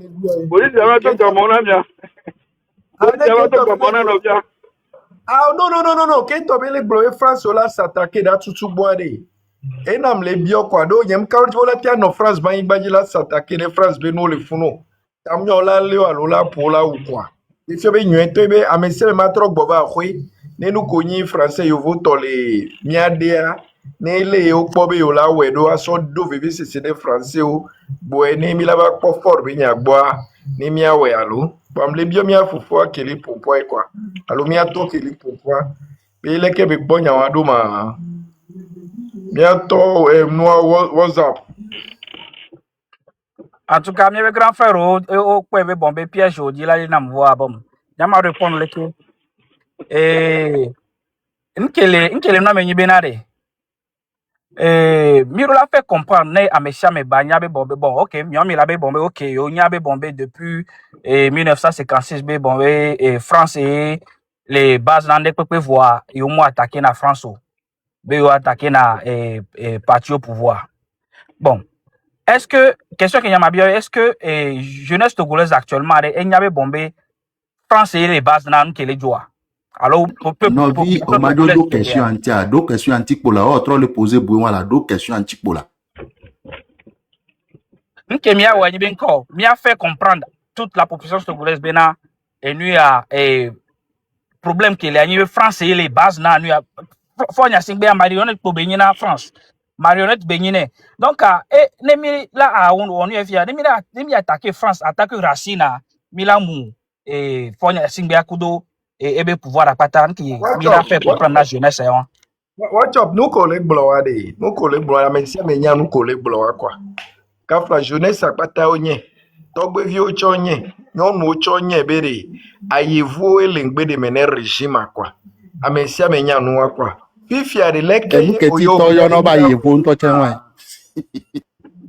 Boris va to mon ami. Ah non. Quand tu as les bloqués France là s'attaquer dans tout boire. Et nam les bio quoi do yem quand tu la tia no France ba imbaji là s'attaquer les France be no le funo. Tam yo la le alola pour la ou quoi. Il fait be nyete be amese ma trop boba khoi. Ne nous cogni français yo voto le miadea. Ne le yo pobe yo la wedo aso do vivi c'est des français o. Boe ne mi la ba po fort be nya boa. Ni mia we alo. Pam le bio mia fufu akeli pompoa quoi. Alo mia to keli pompoa. Be le ke be bonya wa do ma. Bientôt, moi, WhatsApp. En tout cas, mes grands frères, au point bomber piège, au dit là, il n'a pas bon. Il m'a répondu le tout. Et, nkele na menyi benare. Miro l'a fait comprendre, ne amesha me banya be bombe bon, ok, mi la be bombe, ok, yo nya be bombe depuis 1956 be bombe et France et les bases nan de peut voir, yo mo attaquer na France. Be yo attaquer na parti au pouvoir. Bon. Est-ce que, question qu'il y a ma bien, est-ce que jeunesse togolaise actuellement, il y avait bombé France et les bases nan que les joie? Alors, on peut Non, vi, on m'a dit deux questions entières. Deux questions antiques pour la. Oh, trop le poser pour moi là. Deux questions antiques pour la. Nke mia wa nyi benko, mia fait comprendre toute la population togolaise bena et nous a problème que les France et les bases na nous a faut nya singbe marionnette pour benye na France. Marionnette benye. Donc ne mi la a on y fia, ne mi attaquer France, attaquer Racine, Milamu et faut nya singbe akudo et ebe pouvoir apata qui mi la fait comprendre la jeunesse hein. Watch up, nous collègues blois de, nous collègues blois, mais si mais nous collègues blois quoi. Quand la jeunesse a pas taonye, togbe vieux chonye, non chonye bere, ayevo elengbe de mener régime quoi. Mais si mais nous quoi. Fifi a de leke oyo no ba yevo nto chenwa.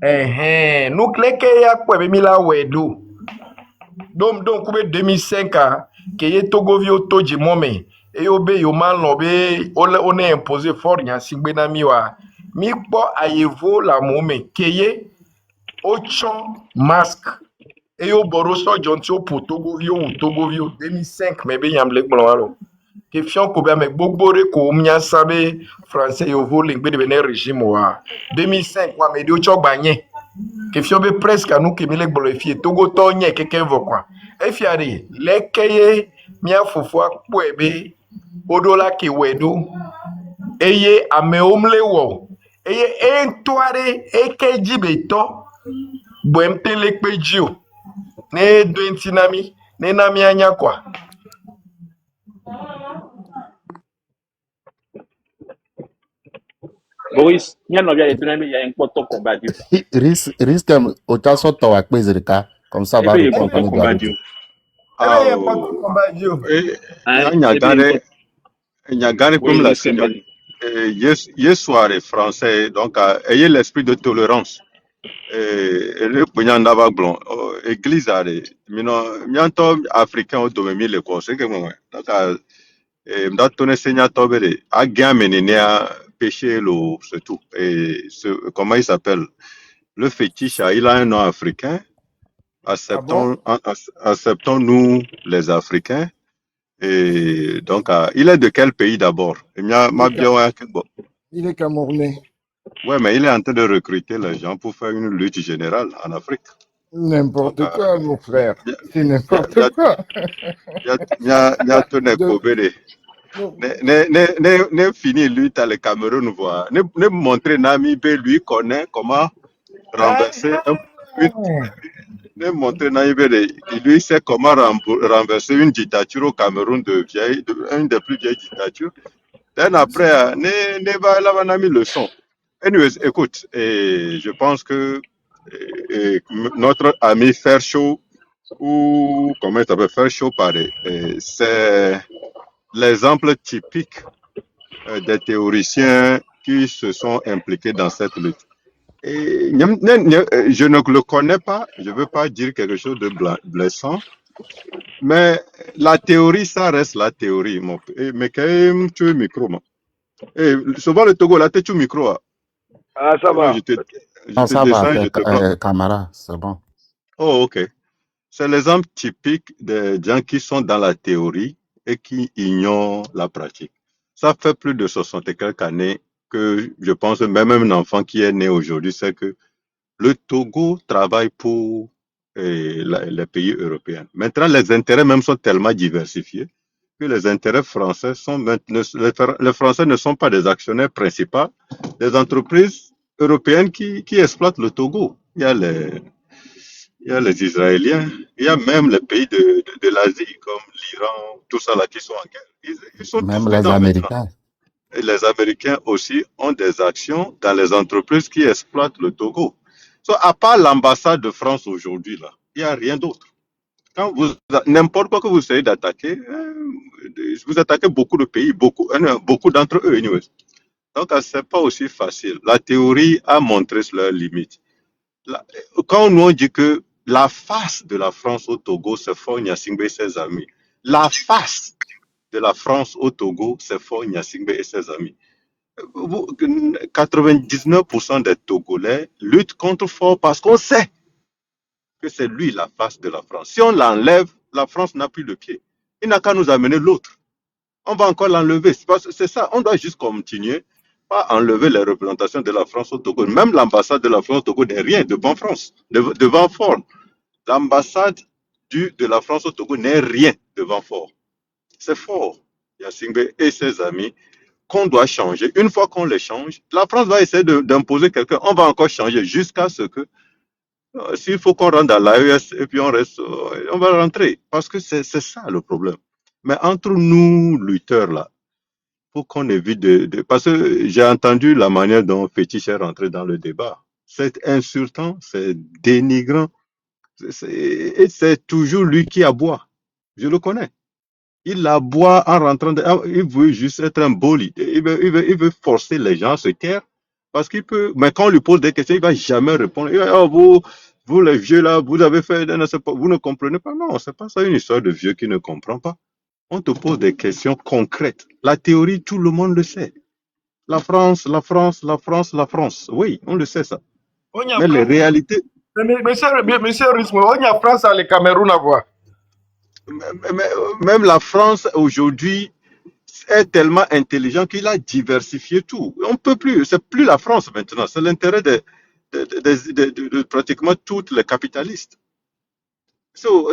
Nous leke ya kwa be mila wedo. Donc kube 2005 que ye Togo vio toji mome. Et obe yo man lobe on est imposé fort nya singbe na miwa mi po ayevo la mome keye ochon masque et yo boroso jonti pour Togo vio 2005 mais be yamle gbolo que fion ko be me gbogbore ko mnya sabe français yo vo lingbe de benin régime wa 2005 wa me di ocho gbanye que fion be presque nous que mi le gbolo fie Togo to nye keke vo kwa e fiare le keye mia fofo akpo ebe odola ki wedo eye ameomle wo eye entoare eke jibeto bwempele pejio ne dwentinami ne nami anya kwa Boris, il y a un poteau combat Dieu. Risque au tasso to ak bezirika comme ça va répondre à combat Dieu. Ah, combat Dieu. Nyagane comme la Seigneur. Hier soir français, donc ayez l'esprit de tolérance. Le pognon d'avaglon, église à mianto africain au domaine le conseil que moi. Donc m'datone Seigneur tobere a gamene a péché le c'est tout. Et comment il s'appelle? Le fétiche, il a un nom africain. Acceptons-nous les Africains. Et donc, il est de quel pays d'abord? Il est Camerounais. Ouais, mais il est en train de recruter les gens pour faire une lutte générale en Afrique. N'importe quoi, mon frère. C'est n'importe quoi. Ne fini lutte à le Cameroun, voir. Ne montrer Namibe, lui connaît comment renverser lui sait comment renverser une dictature au Cameroun une des plus vieilles dictatures. Après, ne va mis leçon. Anyways, écoute, je pense que notre ami Ferchaud, ou comment il s'appelle Ferchaud, pareil, c'est l'exemple typique des théoriciens qui se sont impliqués dans cette lutte. Et je ne le connais pas, je ne veux pas dire quelque chose de blessant, mais la théorie, ça reste la théorie. Mais quand même, tu es micro, et souvent le Togo, là, tu es micro. Ah, ça va. Ça va, camarade, c'est bon. Oh, ok. C'est l'exemple typique des gens qui sont dans la théorie et qui ignorent la pratique. Ça fait plus de 60 et quelques années que je pense, même un enfant qui est né aujourd'hui, c'est que le Togo travaille pour les pays européens. Maintenant, les intérêts même sont tellement diversifiés que les intérêts français les Français ne sont pas des actionnaires principaux des entreprises européennes qui exploitent le Togo. Il y a les Israéliens, il y a même les pays de l'Asie comme l'Iran, tout ça là qui sont en guerre. Ils sont même les Américains. Et les Américains aussi ont des actions dans les entreprises qui exploitent le Togo. À part l'ambassade de France aujourd'hui, là, il n'y a rien d'autre. Quand n'importe quoi que vous essayez d'attaquer, vous attaquez beaucoup de pays, beaucoup d'entre eux, anyways. Donc, ce n'est pas aussi facile. La théorie a montré leurs limites. Quand nous on dit que la face de la France au Togo, c'est Faure Gnassingbé et ses amis. La face de la France au Togo, c'est Faure Gnassingbé et ses amis. 99% des Togolais luttent contre Faure parce qu'on sait que c'est lui la face de la France. Si on l'enlève, la France n'a plus de pied. Il n'a qu'à nous amener l'autre. On va encore l'enlever. C'est ça, on doit juste continuer, pas enlever les représentations de la France au Togo. Même l'ambassade de la France au Togo n'est rien devant France, devant Fort. L'ambassade de la France au Togo n'est rien devant Fort. C'est Fort, Yassingbe et ses amis, qu'on doit changer. Une fois qu'on les change, la France va essayer d'imposer quelqu'un. On va encore changer jusqu'à ce que, s'il faut qu'on rentre dans l'AES et puis on reste, on va rentrer. Parce que c'est ça le problème. Mais entre nous, lutteurs, là, il faut qu'on évite parce que j'ai entendu la manière dont Fétiche est rentré dans le débat. C'est insultant, c'est dénigrant. Et c'est toujours lui qui aboie. Je le connais. Il aboie en rentrant. Il veut juste être un beau leader. Il veut forcer les gens à se taire. Parce qu'il peut. Mais quand on lui pose des questions, il ne va jamais répondre. Il va, oh, vous les vieux là, vous avez fait. Vous ne comprenez pas. Non, c'est pas ça une histoire de vieux qui ne comprend pas. On te pose des questions concrètes. La théorie, tout le monde le sait. La France, la France, la France, la France. Oui, on le sait ça. Mais les réalités. Monsieur Rismo, on y a France et le Cameroun à voir. Même la France aujourd'hui est tellement intelligent qu'il a diversifié tout. On peut plus, c'est plus la France maintenant, c'est l'intérêt de pratiquement tous les capitalistes.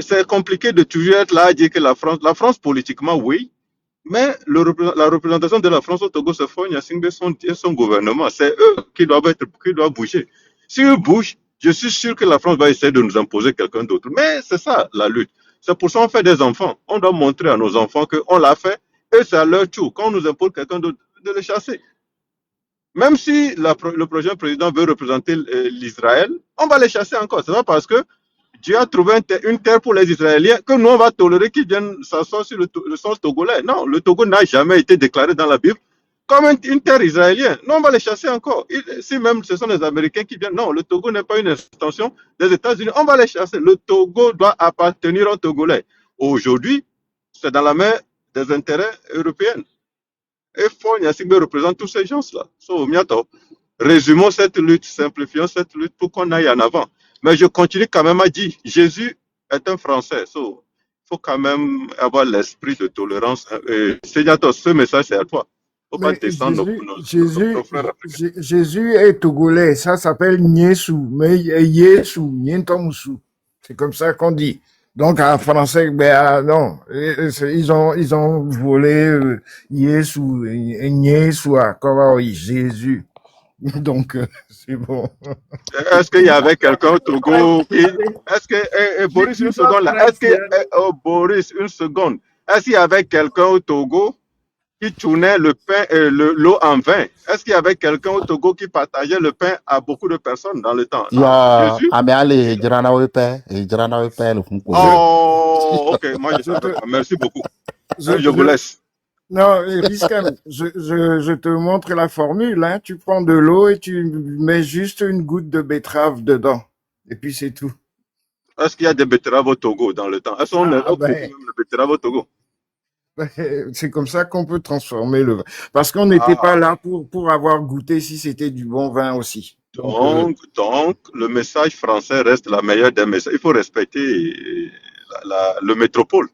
C'est compliqué de toujours être là à dire que la France politiquement oui, mais la représentation de la France au Togo se fait et son gouvernement. C'est eux qui doivent bouger. S'ils bougent, je suis sûr que la France va essayer de nous imposer quelqu'un d'autre. Mais c'est ça la lutte. C'est pour ça qu'on fait des enfants. On doit montrer à nos enfants qu'on l'a fait et c'est à leur tour. Quand on nous impose quelqu'un d'autre, de les chasser. Même si le prochain président veut représenter l'Israël, on va les chasser encore. C'est pas parce que Dieu a trouvé une terre pour les Israéliens que nous on va tolérer qu'ils viennent s'asseoir sur le sol togolais. Non, le Togo n'a jamais été déclaré dans la Bible comme une terre israélienne. Non, on va les chasser encore. Si même ce sont les Américains qui viennent, non, le Togo n'est pas une extension des États-Unis. On va les chasser. Le Togo doit appartenir aux Togolais. Aujourd'hui, c'est dans la main des intérêts européens. Et Fon Yassigbe représente tous ces gens-là. Résumons cette lutte, simplifions cette lutte pour qu'on aille en avant. Mais je continue quand même à dire, Jésus est un Français. Il faut quand même avoir l'esprit de tolérance. Seigneur, ce message, c'est à toi. Faut pas descendre nos frères africains. Jésus est togolais, ça s'appelle Nyesu, mais Yesu, Nyentomusu. C'est comme ça qu'on dit. Donc en français, non, ils ont volé Yesu, Nyesua, comment Jésus. Donc c'est bon. Est-ce qu'il y avait quelqu'un au Togo est-ce que Boris une seconde là, Boris une seconde, est-ce qu'il y avait quelqu'un au Togo qui tournait le pain et l'eau en vin? Est-ce qu'il y avait quelqu'un au Togo qui partageait le pain à beaucoup de personnes dans le temps? Jésus? Oh, ok, moi je savais pas. Merci beaucoup. Je vous laisse. Non, Riskan, je te montre la formule, hein. Tu prends de l'eau et tu mets juste une goutte de betterave dedans. Et puis c'est tout. Est-ce qu'il y a des betteraves au Togo dans le temps? Est-ce qu'on a même le betterave au Togo? C'est comme ça qu'on peut transformer le vin. Parce qu'on n'était pas là pour avoir goûté si c'était du bon vin aussi. Donc, le message français reste la meilleure des messages. Il faut respecter le métropole.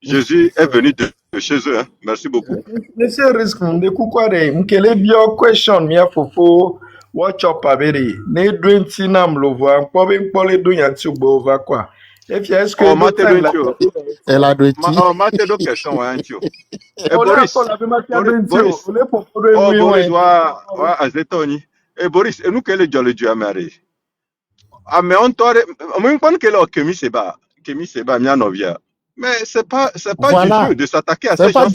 Jésus est venu de chez eux. Hein. Merci beaucoup. Monsieur Riskin, de kukware, mkele bio question mia fofo watch up abere. Ne doing tinam lova, mpobe mpole do yanti ubova kwa. Est-ce que elle a deux tirs. Mate do question hein tio. Boris, et nous quel est le Dieu amari. Ah mais on tore, moi je pense que le Kemi Seba mia novia. Mais c'est pas voilà. Du jeu de s'attaquer à ces gens-là.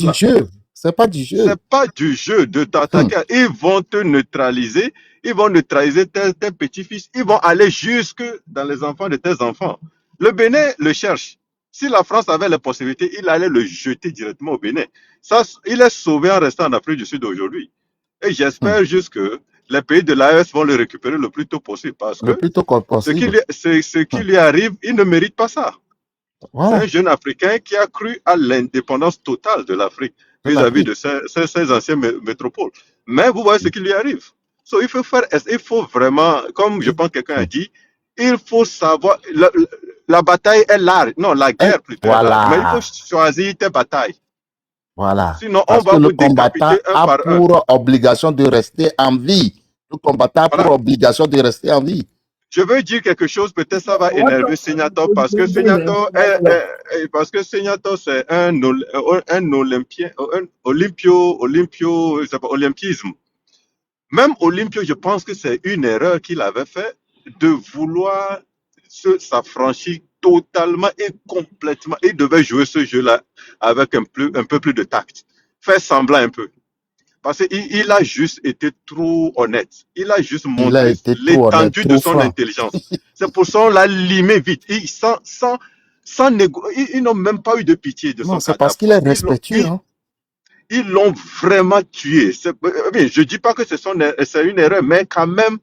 C'est pas du jeu. C'est pas du jeu de t'attaquer. Ils vont te neutraliser. Ils vont neutraliser tes petits-fils. Ils vont aller jusque dans les enfants de tes enfants. Le Bénin le cherche. Si la France avait la possibilité, il allait le jeter directement au Bénin. Ça, il est sauvé en restant en Afrique du Sud aujourd'hui. Et j'espère juste que les pays de l'AES vont le récupérer le plus tôt possible. Parce que ce qui lui arrive, il ne mérite pas ça. Ouais. C'est un jeune Africain qui a cru à l'indépendance totale de l'Afrique vis-à-vis de ces anciennes métropoles. Mais vous voyez ce qui lui arrive. So, il faut vraiment, comme je pense que quelqu'un a dit, il faut savoir, la bataille est large. Non, la guerre plutôt. Voilà. Mais il faut choisir tes batailles. Voilà. Sinon, on Parce que va le vous décapiter combattant un a par un. pour obligation de rester en vie. Le combattant a pour Voilà. obligation de rester en vie. Je veux dire quelque chose, peut-être ça va énerver Seignator parce que Seignator c'est un olympien, olympisme. Même Olympio, je pense que c'est une erreur qu'il avait fait de vouloir s'affranchir totalement et complètement. Il devait jouer ce jeu-là avec un peu plus de tact. Faire semblant un peu. Parce qu'il a juste été trop honnête. Il a juste Il a montré été trop honnête, l'étendue de trop son franc. intelligence. C'est pour ça qu'on l'a limé vite. Ils n'ont même pas eu de pitié de Non, son c'est parce cadavre. qu'il est respectueux. Hein. Ils l'ont vraiment tué. Je ne dis pas que c'est une erreur, mais quand même,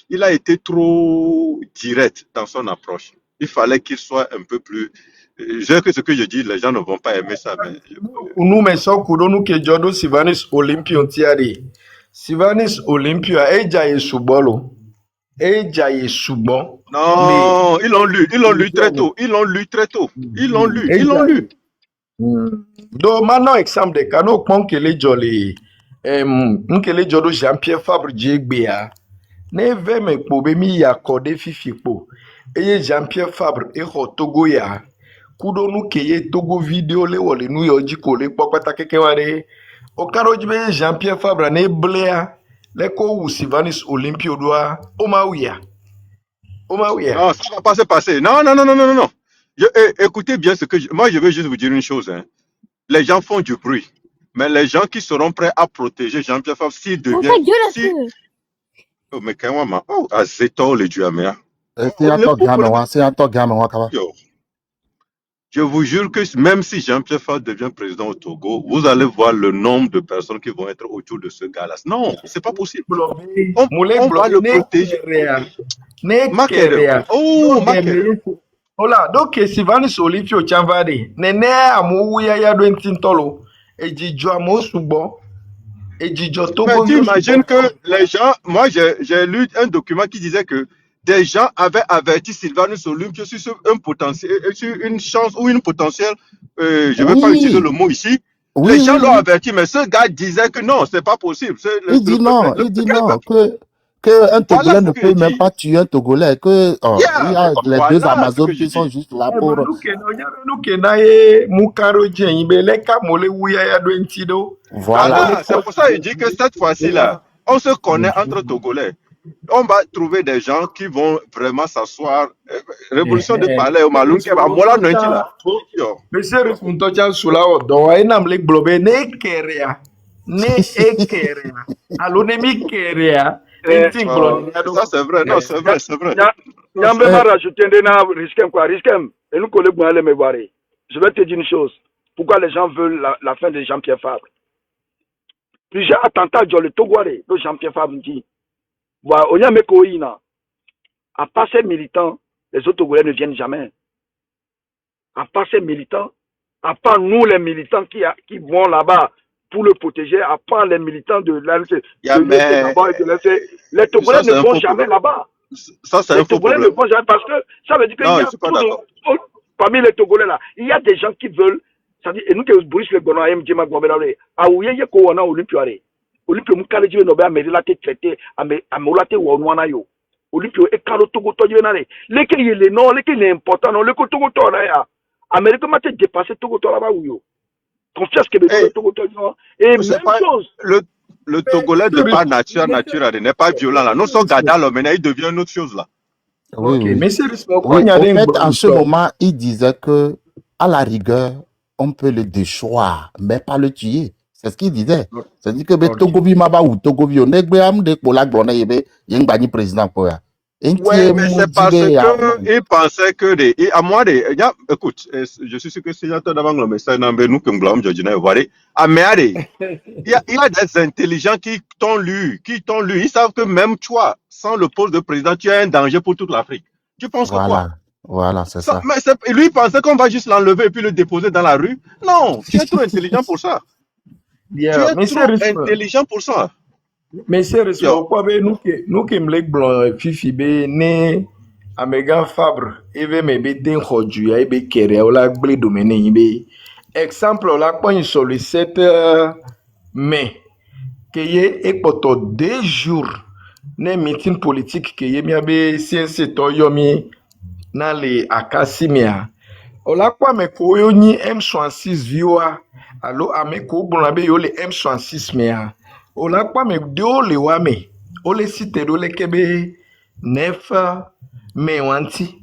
il a été trop direct dans son approche. Il fallait qu'il soit un peu plus... ce que je dis, les gens ne vont pas aimer ça. Mais... Nous, mais ça, nous que Jodo Sivanis Olympion tiari. Sivanis Olympia, Eja et Subolo. Eja et Subon. Non, ils l'ont lu très tôt. Ils l'ont lu. Donc, maintenant, exemple de canaux, Ponkele Jolly, Nkele Jodo Jean-Pierre Fabre Djegbea, ne ve me pobe mi ya kode fifipo, eye Jean-Pierre Fabre, Togo ya, kudo nu keye Togo video le wole nu yoji kole, pokpata kekeware, okaro jibe Jean-Pierre Fabre ne blea, le ko ou Sivanis Olympio doa, Omawia. Non, ça va pas se passer. Non. Écoutez bien moi, je veux juste vous dire une chose. Hein. Les gens font du bruit. Mais les gens qui seront prêts à protéger Jean-Pierre Fabre s'il devient... Oh, mais quand même, Azeto le Duamea. Je vous jure que même si Jean-Pierre Fabre devient président au Togo, vous allez voir le nombre de personnes qui vont être autour de ce gars-là. Non, c'est pas possible. On va le protéger. Ola, donc Sivanis Olympio Chanvade, nene amouya ya do ntintolo, ejijo amosubo, ejijo Togo. Mais tu imagines que les gens, moi j'ai lu un document qui disait que des gens avaient averti Sylvanus Olympio sur un potentiel, sur une chance ou une potentielle, je ne vais pas utiliser le mot ici. Les gens l'ont averti, mais ce gars disait que non, c'est pas possible. Il dit non, que un Togolais ne peut même pas tuer un Togolais, que il y a les deux Amazones qui sont juste là pour... Voilà, c'est pour ça qu'il dit que cette fois-ci-là, on se connaît entre Togolais. On va trouver des gens qui vont vraiment s'asseoir. Révolution de palais au Maloum, qui va voilà non là. Monsieur Rukuntocha Sulao, donc il n'a pas globé ne keria, alors ne mi keria. Ça c'est vrai, non c'est vrai. Nyambe m'a rajouté risquem quoi, risquem. Et nous collègues vont aller me voir. Je vais te dire une chose. Pourquoi les gens veulent la fin de Jean-Pierre Fabre? Plusieurs attentats dans le Togouaré, de Jean-Pierre Fabre dit. Voilà, à part ces militants, les autres Togolais ne viennent jamais. À part ces militants, à part nous les militants qui vont là-bas pour le protéger, à part les militants de l'ANC, les Togolais ne vont jamais là-bas. Ça, c'est un faux problème. Les Togolais ne vont jamais parce que ça veut dire qu'il y a parmi les Togolais là, il y a des gens qui veulent, c'est-à-dire, et nous qui Boris le Gono, Mdjema Gwabelare, à Ouye Kowana Olympiare. Olympio mukaleji we nobe amerila te traité amolate wonwana yo Olympio e kalo Togo toji na le leke yele no leke le important no leke Togo to na ya Amérique m'a dépassé Togo to là bas ou yo confiance que le Togo to no et même chose le Togolais de par nature n'est pas violent là. Nous sommes gardés là maintenant il devient une autre chose là. Oui. Mais c'est en fait en ce moment il disait que à la rigueur on peut le déchoir mais pas le tuer. C'est ce qu'il disait. C'est-à-dire que Togobi Maba ou Togobi Onegbe Amde Pola Glone Yebe Yengbani président Koya. Ouais, mais c'est parce qu'il pensait que écoute, je suis sûr que si j'entends d'avant le message n'ambé nous que Nglam Jojina Wari, il y a des intelligents qui t'ont lu. Ils savent que même toi, sans le poste de président, tu es un danger pour toute l'Afrique. Tu penses que quoi? Voilà, c'est ça. Mais lui pensait qu'on va juste l'enlever et puis le déposer dans la rue. Non, tu es trop intelligent pour ça. Tu es trop intelligent pour ça. Mais c'est pourquoi nous qui me blanc fifi be ne Amega Fabre eve me be den khoju ya be kere ola gble domene ibe exemple là quand sur le 7 mai que y est poto 2 jours ne meeting politique que y miabe CNC to yomi na le akasimia ola kwa me ko yo ni M66 viewer alo ame ko bon be yo le M66 mea ola kwa me do le wa me o le site do le kebe 9 mai wanti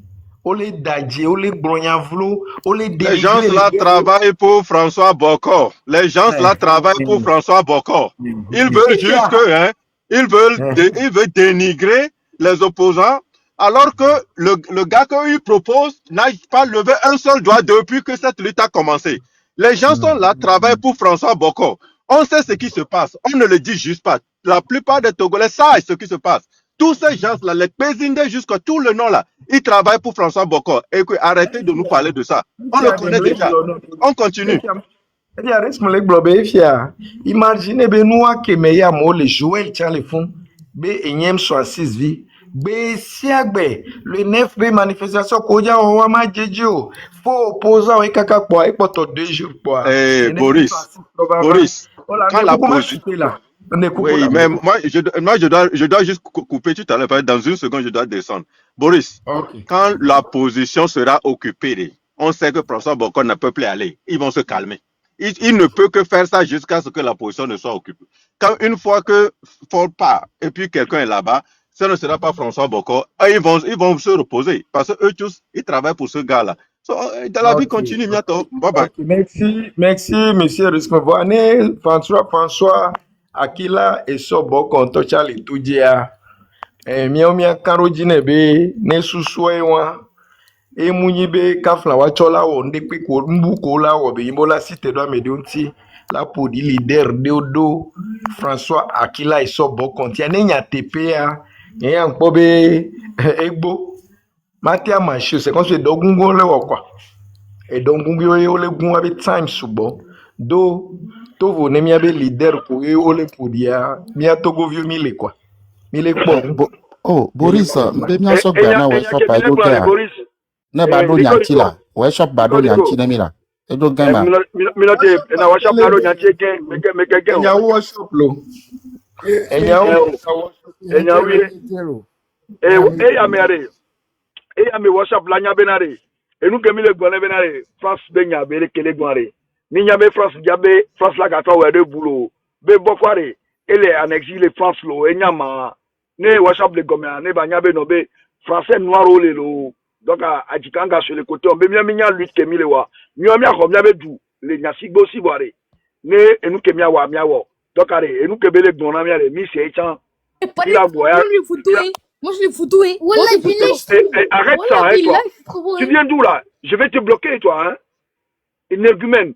o le daji o le bronyavlo o le Les gens là travaillent pour François Bocor. Les gens là travaillent pour François Bocor. Ils veulent juste que, hein, ils veulent dénigrer les opposants, alors que le gars qu'ils proposent n'a pas levé un seul doigt depuis que cette lutte a commencé. Les gens sont là, travaillent pour François Bocor. On sait ce qui se passe. On ne le dit juste pas. La plupart des Togolais savent ce qui se passe. Tous ces gens-là, les Pézindés jusqu'à tout le nom là, ils travaillent pour François Bocor. Et que arrêtez de nous parler de ça. On le connaît déjà. On continue. Imaginez be noa que meya mo le Joël Tchalefon be enyem 66 vie be siagbe le 9 be manifestation koja o ma jejo fo opposant e kaka kwa e poto 2 jours kwa. Boris, quand la position oui, mais moi je dois juste couper tout à l'heure. Dans une seconde, je dois descendre. Boris, quand la position sera occupée, on sait que François Bocor ne peut plus aller. Ils vont se calmer. Il ne peut que faire ça jusqu'à ce que la position ne soit occupée. Quand une fois que Ford part et puis quelqu'un est là-bas, ce ne sera pas François Bocor. Ils vont se reposer parce que eux tous, ils travaillent pour ce gars-là. So, dans la vie continue bientôt. Bye bye. Merci, monsieur Riskovane, François Akila et Sobo Kontocha le Tudia. Mia Karojine be ne susue wa. E munyibe kafla wachola wo ndekwe ko mbuko la wo be imbola cité do medionti la podi leader deodo François Akila et Sobo Kontia ne nya TPA nya nkobe egbo Matia Machu c'est comme c'est dogungo le wo kwa et dogungo yo le gun abi time subo do to vo ne mia be leader ko e o le podia mia togo vieux mile kwa mile kwa Oh, Boris, mbemia so gana we shop ba do ga. Na ba do nyanti la. We shop ba do nyanti na mi la. E do ga ma. Minote na wa shop ba do nyanti ke meke nya wo shop lo. Enya wi. Ame WhatsApp la nya benare. Enu ke mi le gbon benare. France be nya be le kele gbonre. Ni nya be France jabe France la ka to we de boulot. Be bokware ele en exil France lo enya ma ne WhatsApp le gomia ne ba nya be no be français noir o le lo. Donc a jikanga sur le côté on be mi nya lutte ke mi le wa. Mi o mi akọ mi be du le nya sigbo si boare. Ne enu ke mi wa mi awo. Donc enu ke be le gbon na mi ale mi se chan. Il a boya. Moi je l'ai foutoué. Arrête ça, hein, toi. Tu viens d'où là? Je vais te bloquer, toi, hein. Énergumène.